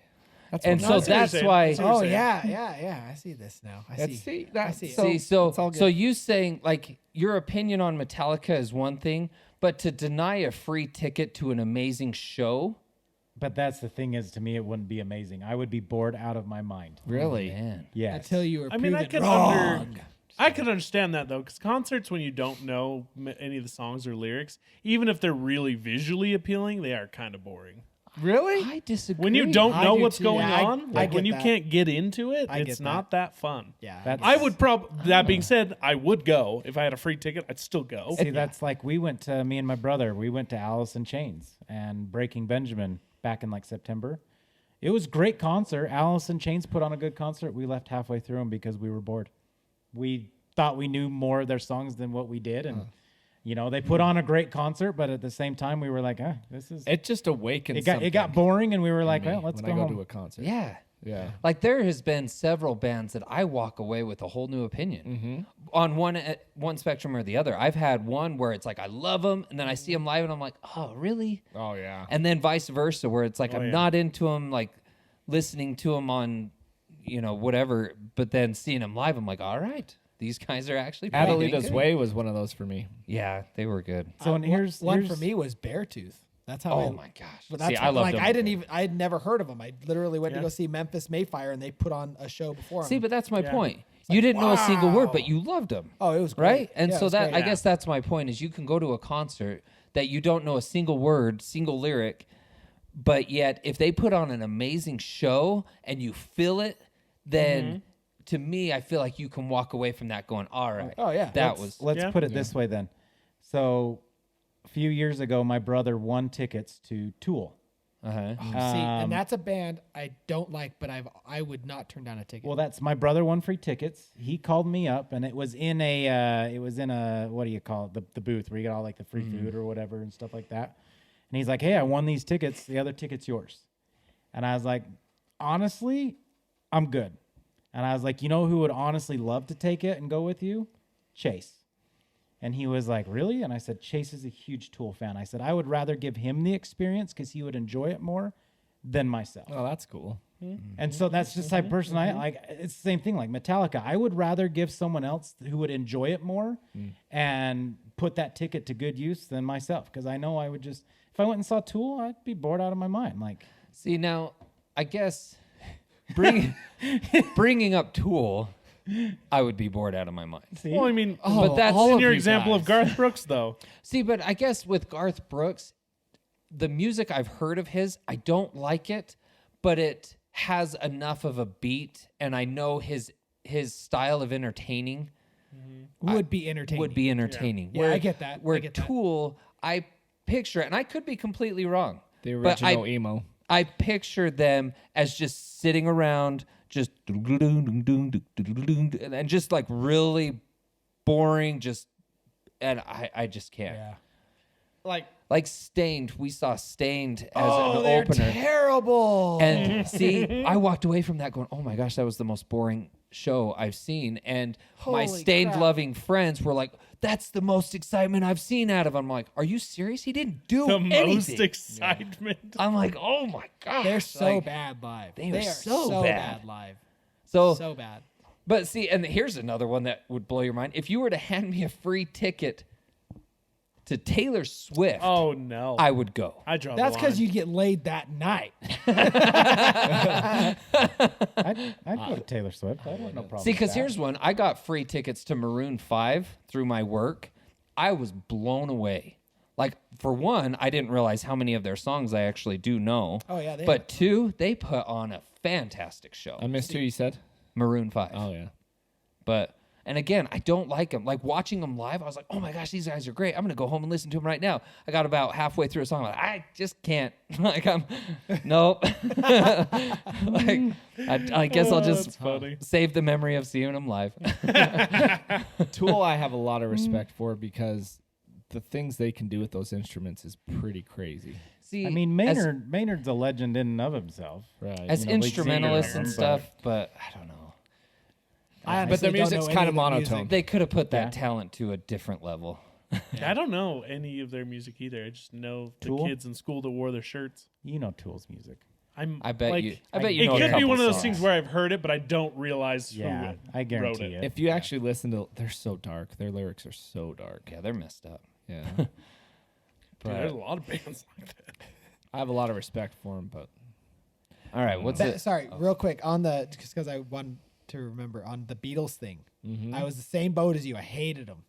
And No, so I see what you're that's saying. why. I see what you're Oh saying. yeah. I see this now. I That's- see. see, that- I see. it. so- See, so it's all good. so you saying like your opinion on Metallica is one thing, but to deny a free ticket to an amazing show, But that's the thing is to me it wouldn't be amazing. I would be bored out of my mind. Really? man. Yes. Until you were I mean, proven wrong. I could understand that though, because concerts when you don't know any of the songs or lyrics, even if they're really visually appealing, they are kind of boring. Really? I disagree. When you don't I know do what's too. going Yeah, I on, like get when you that. can't get into it, I it's get not that fun. Yeah. That's- I would that being said, I would go if I had a free ticket. I'd still go. See, that's like me and my brother, we went to Alice in Chains and Breaking Benjamin back in like September. It was a great concert. Alice in Chains put on a good concert. We left halfway through them because we were bored. We thought we knew more of their songs than what we did. And, you know, they put on a great concert, but at the same time, we were like, this is... It just awakens. It got boring, and we were like, well, let's when go I go home. to a concert. Yeah. Yeah. Like there has been several bands that I walk away with a whole new opinion on one spectrum or the other. I've had one where it's like I love them, and then I see them live, and I'm like, oh, really? Oh yeah. And then vice versa, where it's like I'm yeah. not into them, like listening to them on, whatever, but then seeing them live, I'm like, all right, these guys are actually pretty dang Adelita's good. Way was one of those for me. Yeah, they were good. So and here's one here's, for me was Beartooth. That's how. Oh my gosh! But that's See, I loved them. I had never heard of them. I literally went to Yeah. go see Memphis Mayfire, and they put on a show before. See, them. but that's my Yeah. point. You didn't know a single word, but wow. you loved them. Oh, it was great. Right? And Yeah, it so was that great. I guess that's my point is you can go to a concert that you don't know a single word, single lyric, but yet if they put on an amazing show and you feel it, then to me I feel like you can walk away from that going, all right. Oh, yeah. Let's Yeah. put it this way then. So a few years ago, my brother won tickets to Tool. Uh-huh. See, and that's a band I don't like, but I would not turn down a ticket. Well, that's my brother won free tickets. He called me up, and it was in a what do you call it, the booth where you get all like the free food or whatever and stuff like that. And he's like, "Hey, I won these tickets. The other ticket's yours." And I was like, "Honestly, I'm good." And I was like, "You know who would honestly love to take it and go with you? Chase." And he was like, "Really?" And I said, "Chase is a huge Tool fan." I said, "I would rather give him the experience because he would enjoy it more than myself." Oh, that's cool. And so that's just the type of person I like. It's the same thing like Metallica. I would rather give someone else who would enjoy it more and put that ticket to good use than myself, because I know I would just, if I went and saw Tool, I'd be bored out of my mind. Like, See, now I guess bringing up Tool, I would be bored out of my mind. see, Well, I mean, But that's all in of your you example of guys. Garth Brooks, though. See, but I guess with Garth Brooks, the music I've heard of his, I don't like it, but it has enough of a beat, and I know his style of entertaining would be entertaining. would be entertaining. Yeah, I get that. Where I get that. Tool, I picture it, and I could be completely wrong. The but original emo. I picture them as just sitting around, just and just like really boring, and I just can't. Yeah. Like Stained, we saw Stained as Oh, an they're opener. terrible. And see, I walked away from that going, oh my gosh, that was the most boring show I've seen. And my Holy Stained crap. loving friends were like, that's the most excitement I've seen out of him. I'm like, are you serious? He didn't do The anything. most excitement. I'm like, oh my gosh. They're so like, bad live. they are are so bad. live. So, So bad. but see, and here's another one that would blow your mind. If you were to hand me a free ticket to Taylor Swift, Oh no, I would go. I draw That's the because line. you get laid that night. I'd go to Taylor Swift. I have no problem. See, because with that. here's one. I got free tickets to Maroon 5 through my work. I was blown away. Like, for one, I didn't realize how many of their songs I actually do know. Oh, yeah, they But two, they put on a fantastic show. I missed who you said. Maroon 5. Oh yeah. But, and again, I don't like them. Like, watching them live, I was like, oh my gosh, these guys are great. I'm going to go home and listen to them right now. I got about halfway through a song. I'm like, I just can't. Like, nope. Like, I guess I'll That's just funny. save the memory of seeing them live. Tool I have a lot of respect for because the things they can do with those instruments is pretty crazy. See, I mean, as- Maynard's a legend in and of himself. Right. as lead singer instrumentalists and but- stuff, but I don't know. I But their honestly don't music's know kind any of the monotone. music. They could have put that Yeah. talent to a different level. I don't know any of their music either. I just know the Tool? kids in school that wore their shirts. You know Tool's music. I bet like, you. I bet you It know. a could be couple one of those songs. things where I've heard it, but I don't realize Yeah, who I guarantee wrote it. it. If you actually listen to, they're so dark. Their lyrics are so dark. Yeah, they're messed up. Yeah. Dude, But there's a lot of bands like that. I have a lot of respect for them, but all right, what's Ba- it? Sorry, real quick on the just because I wanted to remember on the Beatles thing. Mm-hmm. I was the same boat as you. I hated them,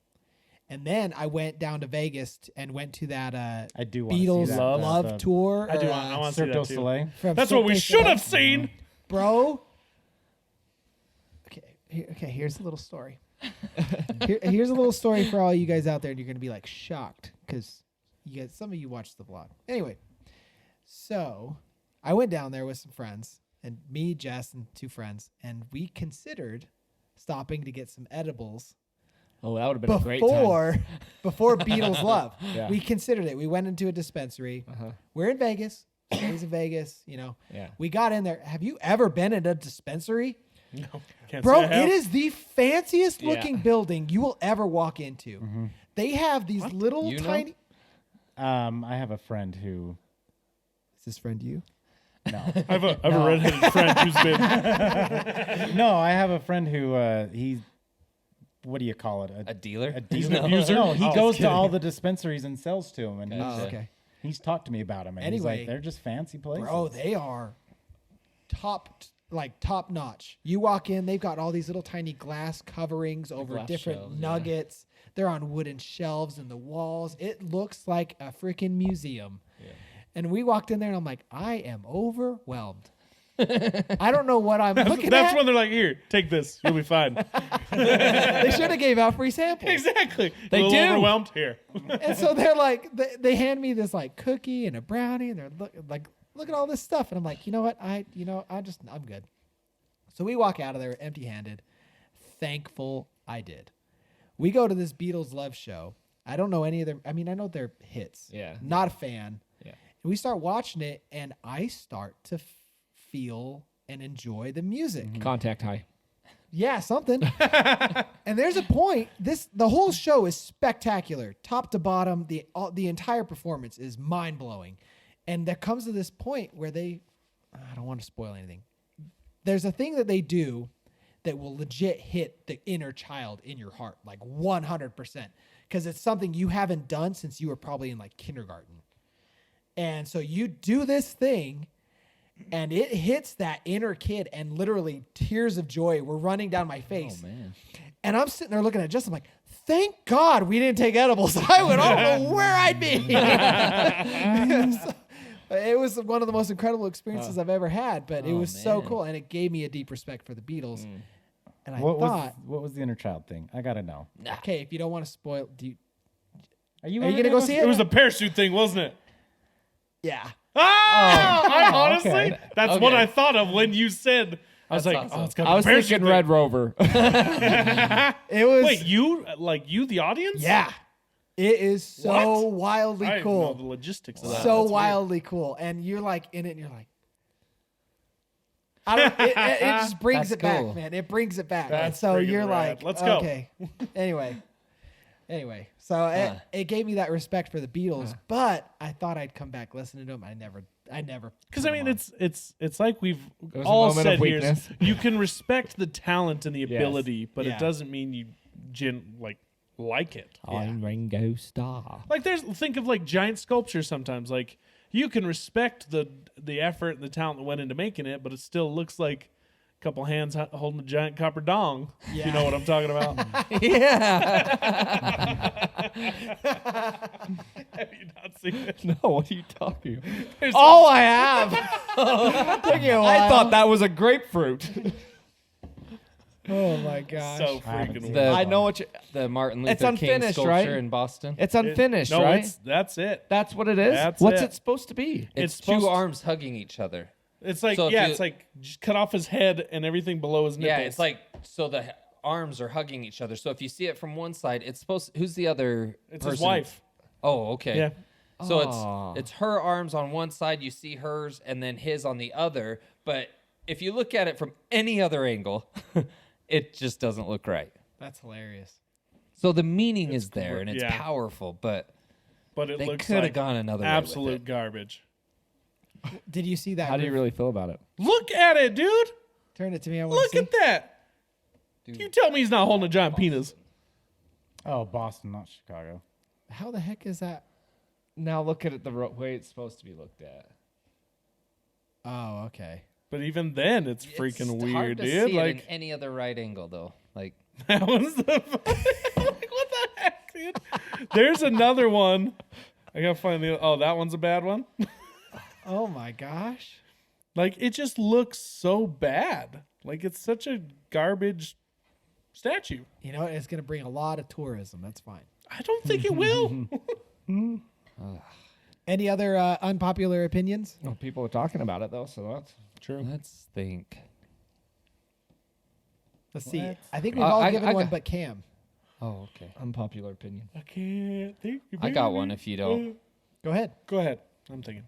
and then I went down to Vegas and went to that I do wanna see Beatles that. Love The tour. I do or, want- I want to see Cirque that du too. Soleil. from That's what we Cirque du should have Soleil. seen. Bro. Okay. Here's a little story. Here's a little story for all you guys out there, and you're gonna be like shocked because you guys, some of you watched the vlog. Anyway, so I went down there with some friends, and me, Jess, and two friends, and we considered stopping to get some edibles oh, that would have been a great time. before Beatles Love. Yeah. We considered it. We went into a dispensary. Uh-huh. We're in Vegas. stays in Vegas. Yeah. We got in there. Have you ever been in a dispensary? No, can't Bro, say I have. it is the fanciest Yeah. looking building you will ever walk into. They have these little You know? tiny. I have a friend who. Is this friend you? No, I have a redheaded friend who's been. no, I have a friend who he's. What do you call it? A dealer? A dealer. user? No, he Oh, goes to kidding. all the dispensaries and sells to them, and Gotcha. Oh, okay. he's talked to me about them. And he's Anyway, like, they're just fancy places. Bro, they are top notch. You walk in, they've got all these little tiny glass coverings over glass different shelves, nuggets. They're on wooden shelves in the walls. It looks like a freaking museum. Yeah. And we walked in there and I'm like, I am overwhelmed. I don't know what I'm looking That's at. when they're like, here, take this. You'll be fine. They should have gave out free samples. Exactly. They a little do. overwhelmed. Here. And so they're like, they hand me this like cookie and a brownie, and they're look at all this stuff, and I'm like, you know what, I'm good. So we walk out of there empty-handed. Thankful I did. We go to this Beatles love show. I don't know any of their. I mean, I know their hits. Yeah. Not a fan. Yeah. And we start watching it, and I start to feel and enjoy the music. Contact high. Yeah, something. And there's a point. The whole show is spectacular, top to bottom. The entire performance is mind blowing, and there comes to this point where I don't want to spoil anything. There's a thing that they do that will legit hit the inner child in your heart, like 100%, because it's something you haven't done since you were probably in like kindergarten, and so you do this thing. And it hits that inner kid, and literally tears of joy were running down my face. Oh, man. And I'm sitting there looking at Justin, I'm like, thank God we didn't take edibles. I don't know where I'd be. So, it was one of the most incredible experiences I've ever had, but it Oh, was so man. cool, and it gave me a deep respect for the Beatles. And I what thought, was the inner child thing? I gotta know. okay, if you don't want to spoil, Are you Are you gonna go see it? It was the parachute thing, wasn't it? yeah. I honestly, okay. that's Okay. what I thought of when you said. I was That's like, awesome. oh, it's got I was parachute thinking thing. Red Rover. It was, Wait, you, the audience? yeah. It is so What? wildly I didn't cool. know the logistics of that. So That's weird. wildly cool, and you're like in it, and you're like, I don't. It just brings That's it cool. back, man. It brings it back, and That's so freaking you're rad. like, Let's go. okay. Anyway, so it gave me that respect for the Beatles, but I thought I'd come back listening to them. I never. Because I mean, it's like we've was a all moment said of here. weakness. You can respect the talent and the Yes. ability, but Yeah. it doesn't mean you like it. I'm Ringo Starr. Like think of like giant sculptures sometimes. Like you can respect the effort and the talent that went into making it, but it still looks like a couple hands holding a giant copper dong. Yeah. You know what I'm talking about? Yeah. Have you not seen it? No, what are you talking about? There's Oh, I have. Took you a while. I thought that was a grapefruit. Oh my gosh! so I haven't freaking seen weird. I know what you. The Martin Luther It's King unfinished, sculpture right? in Boston. It's unfinished, No, right? that's it. That's what it is. That's What's it. it supposed to be? It's supposed two to- arms hugging each other. It's like So if it's like just cut off his head and everything below his nipples. Yeah, it's like so the arms are hugging each other. So if you see it from one side, it's supposed. Who's the other? it's person? his wife. Oh, okay. Yeah. So Aw. it's her arms on one side, you see hers, and then his on the other. But if you look at it from any other angle, it just doesn't look right. That's hilarious. So the meaning is there and it's yeah. powerful, but But it they looks could have like gone another absolute way with garbage. Did you see that? How do you really feel about it? Look at it, dude. Turn it to me. I want Look to see. at that. You tell me he's not holding a giant penis. Oh, Boston, not Chicago. How the heck is that? Now look at it the way it's supposed to be looked at. Oh, okay. But even then, it's it. freaking It's weird, hard to dude. see it in Like any other right angle, though. Like that one's the like what the heck, dude? There's another one. I gotta find the. Oh, that one's a bad one. Oh my gosh. Like it just looks so bad. Like it's such a garbage statue. You know, it's going to bring a lot of tourism. That's fine. I don't think it will. Any other unpopular opinions? Well, people are talking about it though, so that's True. let's think. Let's see. What? I think we've all I given one got- but Cam. Oh, okay. unpopular opinion. I can't think. I got one if you don't. Go ahead. Go ahead. I'm thinking.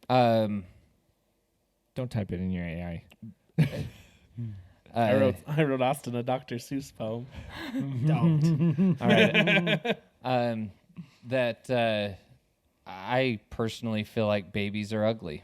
Um, Don't type it in your AI. I wrote Austin a Dr. Seuss poem. Don't. All right. that I personally feel like babies are ugly.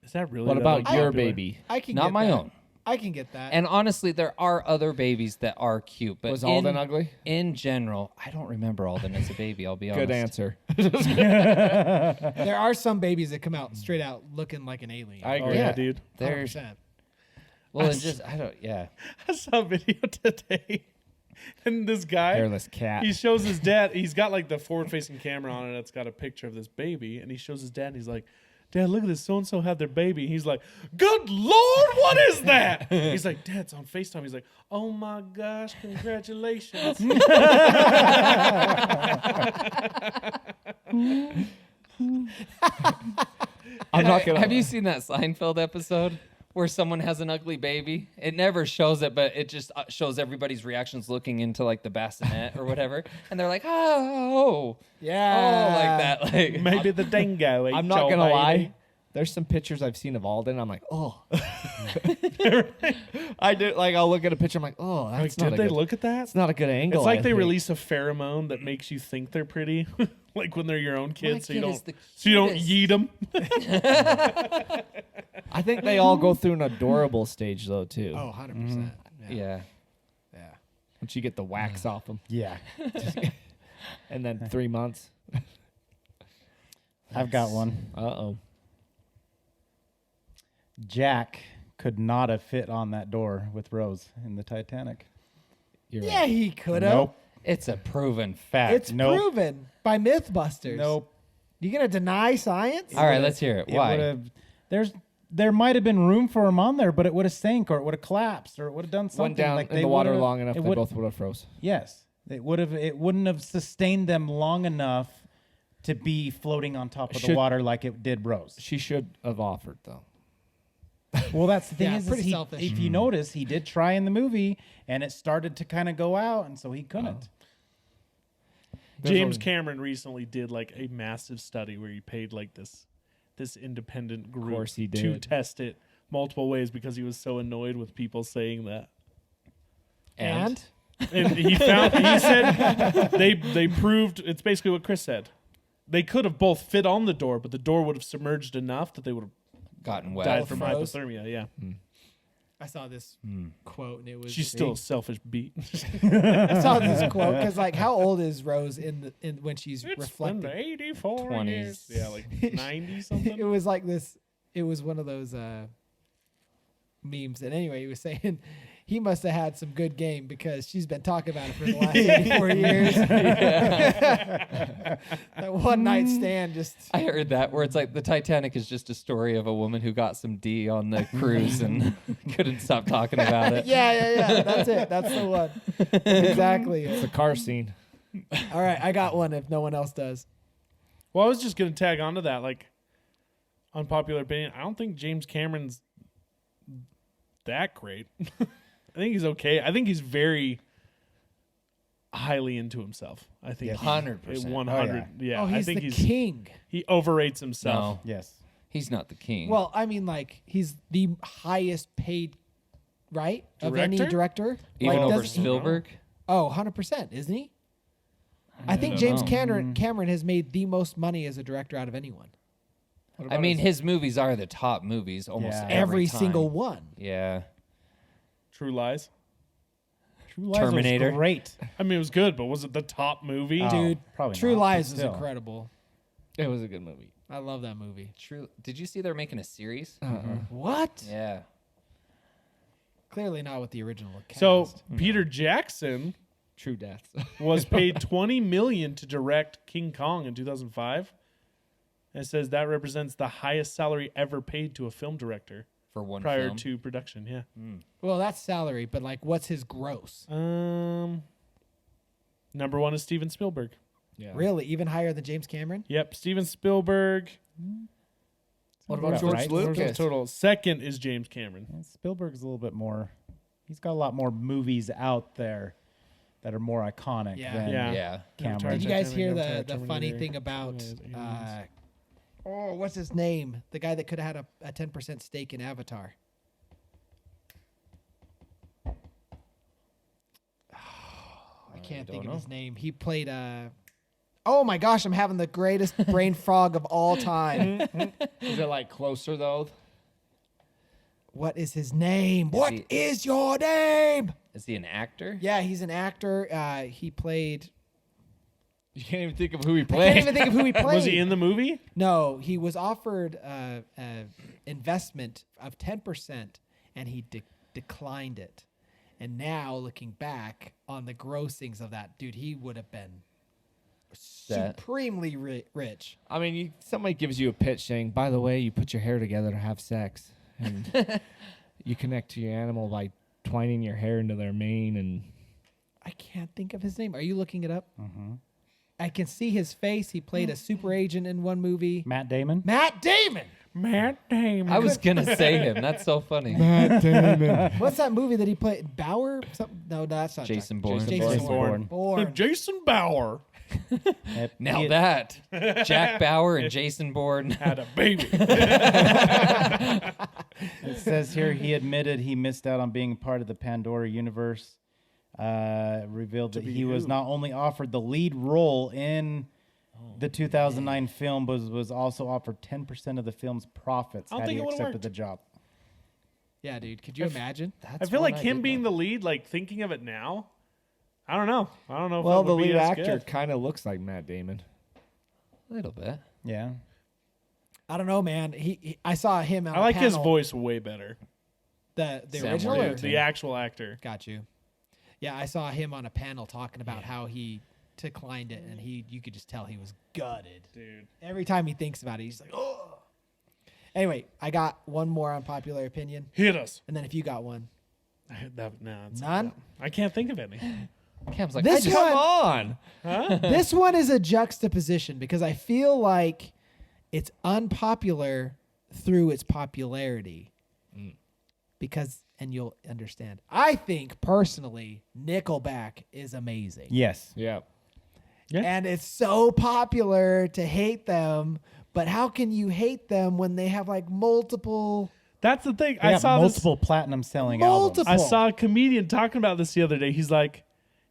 Is that really? What that, about like, your popular? baby? I can Not get my that. own. I can get that. And honestly, there are other babies that are cute, but Was Alden ugly? in general, I don't remember Alden as a baby. I'll be honest. Good answer. there are some babies that come out straight out looking like an alien. I Oh agree. yeah, dude. There's 100%. well, it's just I don't. Yeah, I saw a video today, and this guy, Hairless cat. he shows his dad. He's got like the forward-facing camera on it. It's got a picture of this baby, and he shows his dad. And he's like, "Dad, look at this. So and so had their baby." He's like, "Good Lord, what is that?" He's like, "Dad, it's on FaceTime." He's like, "Oh my gosh, congratulations!" I'm not gonna. Have you seen that Seinfeld episode where someone has an ugly baby? It never shows it, but it just shows everybody's reactions looking into like the bassinet or whatever, and they're like, "Oh, Yeah. oh," like that. Like Maybe the dingo. ate I'm not your gonna baby. lie. There's some pictures I've seen of Alden. I'm like, oh. I do. Like, I'll look at a picture. I'm like, oh, Like, that's did not a they good. look at that? It's not a good angle. It's like I they think. release a pheromone that makes you think they're pretty, like when they're your own kids, so you kid don't is the yeet them. I think they all go through an adorable stage though too. Oh, 100%. yeah. Yeah. Once you get the wax off them, Yeah. and then 3 months. I've got one. Uh-oh. Jack could not have fit on that door with Rose in the Titanic. You're Yeah, right. he could have. Nope. It's a proven fact. It's Nope. proven by Mythbusters. Nope. You gonna deny science? All right, let's hear it. It Why? would've- there might have been room for him on there, but it would have sank or it would have collapsed or it would have done something. Went down like in they the water would've- long enough, it they would- both would have froze. Yes, it would have. It wouldn't have sustained them long enough to be floating on top of the Should- water like it did Rose. She should have offered though. Well, that's the thing Yeah, is pretty he, selfish. if you notice, he did try in the movie, and it started to kind of go out, and so he couldn't. James Cameron recently did like a massive study where he paid like this independent group course he to did. test it multiple ways because he was so annoyed with people saying that. And? And he said they proved it's basically what Chris said. They could have both fit on the door, but the door would have submerged enough that they would have Gotten wet. died from froze. hypothermia. Yeah, I saw this quote, and it was. she's still a selfish beat. I saw this quote because, like, how old is Rose when she's It's reflecting? been 84 20s. years. Yeah, like 90 something. It was like this. It was one of those memes. And anyway, he was saying he must have had some good game because she's been talking about it for the last 84 years. That one night stand just. I heard that where it's like the Titanic is just a story of a woman who got some D on the cruise and couldn't stop talking about it. Yeah. That's it. That's the one. Exactly. It's a car scene. All right, I got one if no one else does. Well, I was just gonna tag onto that, like unpopular opinion. I don't think James Cameron's that great. I think he's okay. I think he's very highly into himself. I think 100%. 100. Yeah, Oh, I he's think the king. he overrates himself. No, Yes. he's not the king. Well, I mean, like, he's the highest paid, right? Of any Director? director. even Like, over doesn't he- Spielberg. Oh, 100%, isn't he? I think James Cameron has made the most money as a director out of anyone. I mean, his movies are the top movies almost Yeah. every Every time. single one. Yeah. True Lies. True Lies was Terminator. great. I mean, it was good, but was it the top movie? Oh, Dude, probably True not, but Lies is still. incredible. It was a good movie. I love that movie. True. Did you see they're making a series? What? Yeah. Clearly not with the original cast. So Peter Jackson True Death. was paid $20 million to direct King Kong in 2005. And it says that represents the highest salary ever paid to a film director For one prior film. to production. Yeah. Well, that's salary, but like, what's his gross? Number one is Steven Spielberg. Yeah. Really, even higher than James Cameron? Yep, Steven Spielberg. What about Rough, George right? Lucas? Total. Second is James Cameron. And Spielberg's a little bit more. He's got a lot more movies out there that are more iconic Yeah. than Yeah. Yeah. Cameron. Did you guys hear Avatar, the funny Terminator. thing about Oh, what's his name? The guy that could have had a 10% stake in Avatar. I can't think of his name. He played oh my gosh, I'm having the greatest brain fog of all time. Is it like closer though? What is his name? What he- is your name? Is he an actor? Yeah, he's an actor. He played. You can't even think of who he I can't played. even think of who he played. Was he in the movie? No, he was offered investment of 10%, and he declined it. And now, looking back on the grossings of that, dude, he would have been supremely rich. I mean, somebody gives you a pitch saying, by the way, you put your hair together to have sex. And you connect to your animal by twining your hair into their mane. And I can't think of his name. Are you looking it up? Mm-hmm. I can see his face. He played a super agent in one movie. Matt Damon. Matt Damon. Matt Damon. I was gonna say him. That's so funny. What's that movie that he played? Bauer? No, that's not Jason Jack- Bourne. Jason Bourne. Bourne. Jason Bauer Now He- that Jack Bauer and Jason Bourne. had a baby. It says here he admitted he missed out on being part of the Pandora universe. Revealed that he was not only offered the lead role in the 2009 film, but was also offered 10% of the film's profits I don't had think he it would've accepted worked. the job. Yeah, dude. Could you imagine? I feel like him being the lead, like thinking of it now. I don't know. If well, it the would be lead as actor good. kind of looks like Matt Damon. A little bit. Yeah. I don't know, man. I saw him on I like a his panel. voice way better. The Sam original? Worthington. Or? The actual actor. Got you. Yeah, I saw him on a panel talking about how he declined it, and you could just tell he was gutted. Dude. Every time he thinks about it, he's like, oh. Anyway, I got one more unpopular opinion, Hit us. and then if you got one. None? I can't think of any. Cam's like, This Come one, on. this one is a juxtaposition because I feel like it's unpopular through its popularity. Because, and you'll understand, I think personally, Nickelback is amazing. Yes. Yeah. Yeah. And it's so popular to hate them, but how can you hate them when they have like multiple? That's the thing. They I have saw multiple platinum selling Multiple. albums. I saw a comedian talking about this the other day. He's like,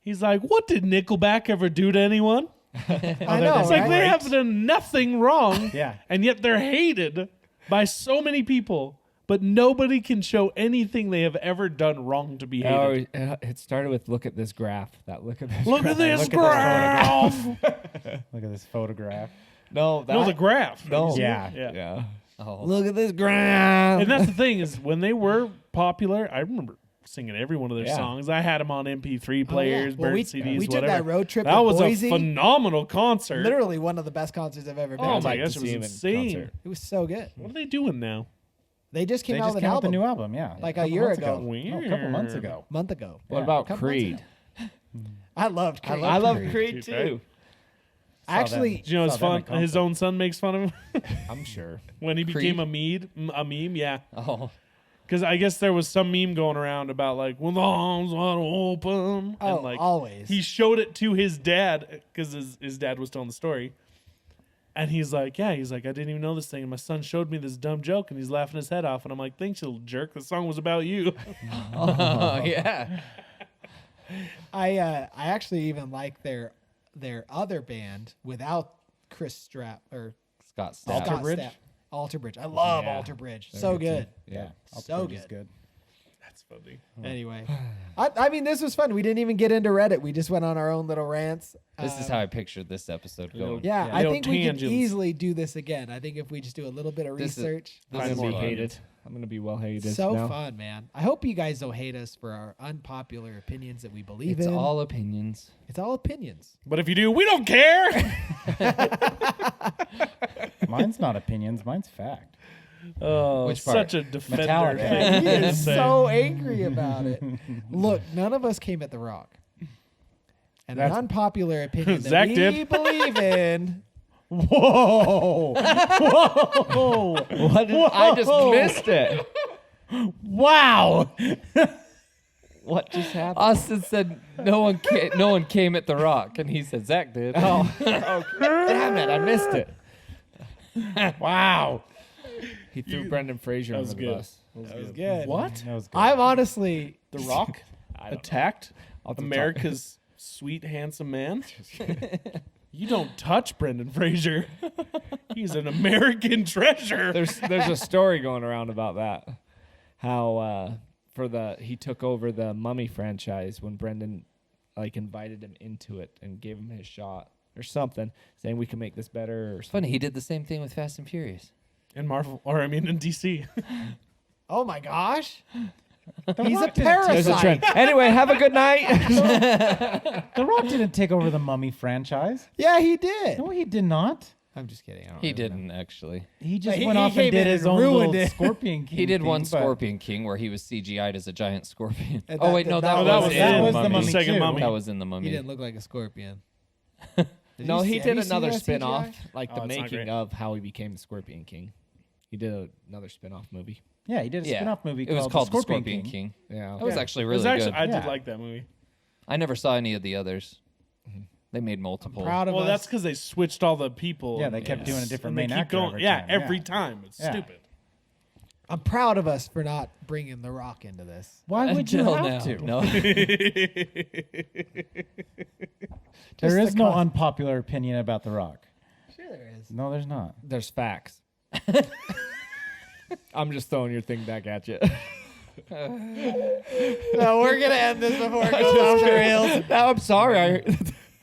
what did Nickelback ever do to anyone? I know, It's like right? they have done nothing wrong. Yeah. And yet they're hated by so many people, but nobody can show anything they have ever done wrong to be hated. It started with look at this graph. Look at this. Look at this Look at this graph. Look at this photograph. No, No, the graph. No. Yeah. Yeah. Yeah. oh, Look at this graph. And that's the thing is when they were popular, I remember singing every one of their Yeah. songs. I had them on MP3 players, Well, burnt we CDs, we took whatever. that road trip That to was Boise. a phenomenal concert. Literally one of the best concerts I've ever been Oh to. my like to gosh, it was see him in insane. concert. It was so good. What are they doing now? They just came They out just with came an out with a album new album, yeah. like a couple year months ago. No, a couple months Weird. ago. Month ago. What Yeah, about couple months Creed? I loved Creed. I love Creed. Creed Dude, too. Actually, Do you know it's Saw them fun? in His concert. own son makes fun of him I'm sure. when he Creed? became a meme. Yeah, oh, because I guess there was some meme going around about like when the arms wide open. Oh, and like always. he showed it to his dad because his dad was telling the story. And he's like, I didn't even know this thing. And my son showed me this dumb joke, and he's laughing his head off. And I'm like, thanks, you little jerk. The song was about you. oh yeah. I actually even like their other band without Chris Strapp or Scott Scott Stapp. Bridge? Stapp. Alter Bridge. I love Yeah. Alter Bridge. So good. Yeah. So Bridge is good. That's funny. Anyway, I mean, this was fun. We didn't even get into Reddit. We just went on our own little rants. This is how I pictured this episode going. Yeah, Yeah. I No think we could tangents. easily do this again. I think if we just do a little bit of This is- research. This I'm is gonna be fun. hated. I'm gonna be well hated. So now. fun, man. I hope you guys don't hate us for our unpopular opinions that we believe It's in. all opinions. It's all opinions. But if you do, we don't care. Mine's not opinions, mine's fact. Oh, Which part? such a defender. Metallica. thing He to is say. so angry about it. Look, none of us came at The Rock. And an unpopular opinion that Zach we did. believe in. Whoa! Whoa! What did, I just missed it. Wow! What just happened? Austin said no one came at The Rock, and he said Zach did. Oh, damn it! I missed it. Wow. He threw Brendan Fraser That under was the good. bus. That was good. What? That was good. I'm honestly. The Rock attacked I'll have to America's sweet, handsome man? You don't touch Brendan Fraser. He's an American treasure. There's a story going around about that. How he took over the Mummy franchise when Brendan invited him into it and gave him his shot or something, saying we can make this better or something. Funny, he did the same thing with Fast and Furious. In Marvel, in DC. Oh my gosh. The He's a Rock didn't take- There's a parasite. trend. Anyway, have a good night. The Rock didn't take over the Mummy franchise. Yeah, he did. No, he did not. I'm just kidding. I don't He really know. didn't actually. He just He- went he off came and did in his and own ruined little it. Scorpion King. He did one thing, but- Scorpion King where he was CGI'd as a giant scorpion. And Oh that wait, did no, not- that, that was, was in the Mummy. Mummy Second too. Mummy. That was in the Mummy. He didn't look like a scorpion. No, he did another spin-off. spin-off, like Oh, the it's not making great. of how he became the Scorpion King. He did another spin-off movie. Yeah, he did a Yeah, spin-off movie it was called called The The Scorpion, Scorpion King. King. Yeah. That was actually really I good. did Yeah. like that movie. I never saw any of the others. They made multiple. Proud of Well, us. that's because they switched all the people. Yeah, they kept doing a different And they main keep actor going- every yeah, time. every Yeah. time. It's Yeah. stupid. I'm proud of us for not bringing The Rock into this. Why would you Until have now. to? No. There Just is the no cost. unpopular opinion about The Rock. Sure there is. No, there's not. There's facts. I'm just throwing your thing back at you. No, we're gonna end this before it goes off the rails. No, I'm sorry.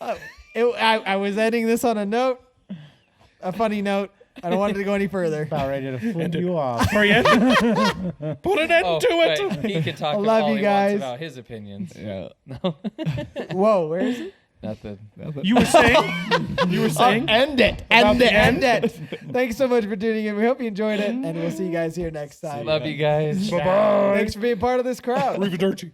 I was ending this on a funny note. I don't want it to go any further. About ready to flip you off. Put an end Oh, to it. wait, he can talk I love all you he guys. wants about his opinions. Yeah. Whoa, where is it? Nothing. You were saying? You were saying? End it. About the End it. Thanks so much for tuning in. We hope you enjoyed it, and we'll see you guys here next time. Love you guys. Bye-bye. Thanks for being part of this crowd. Arrivederci.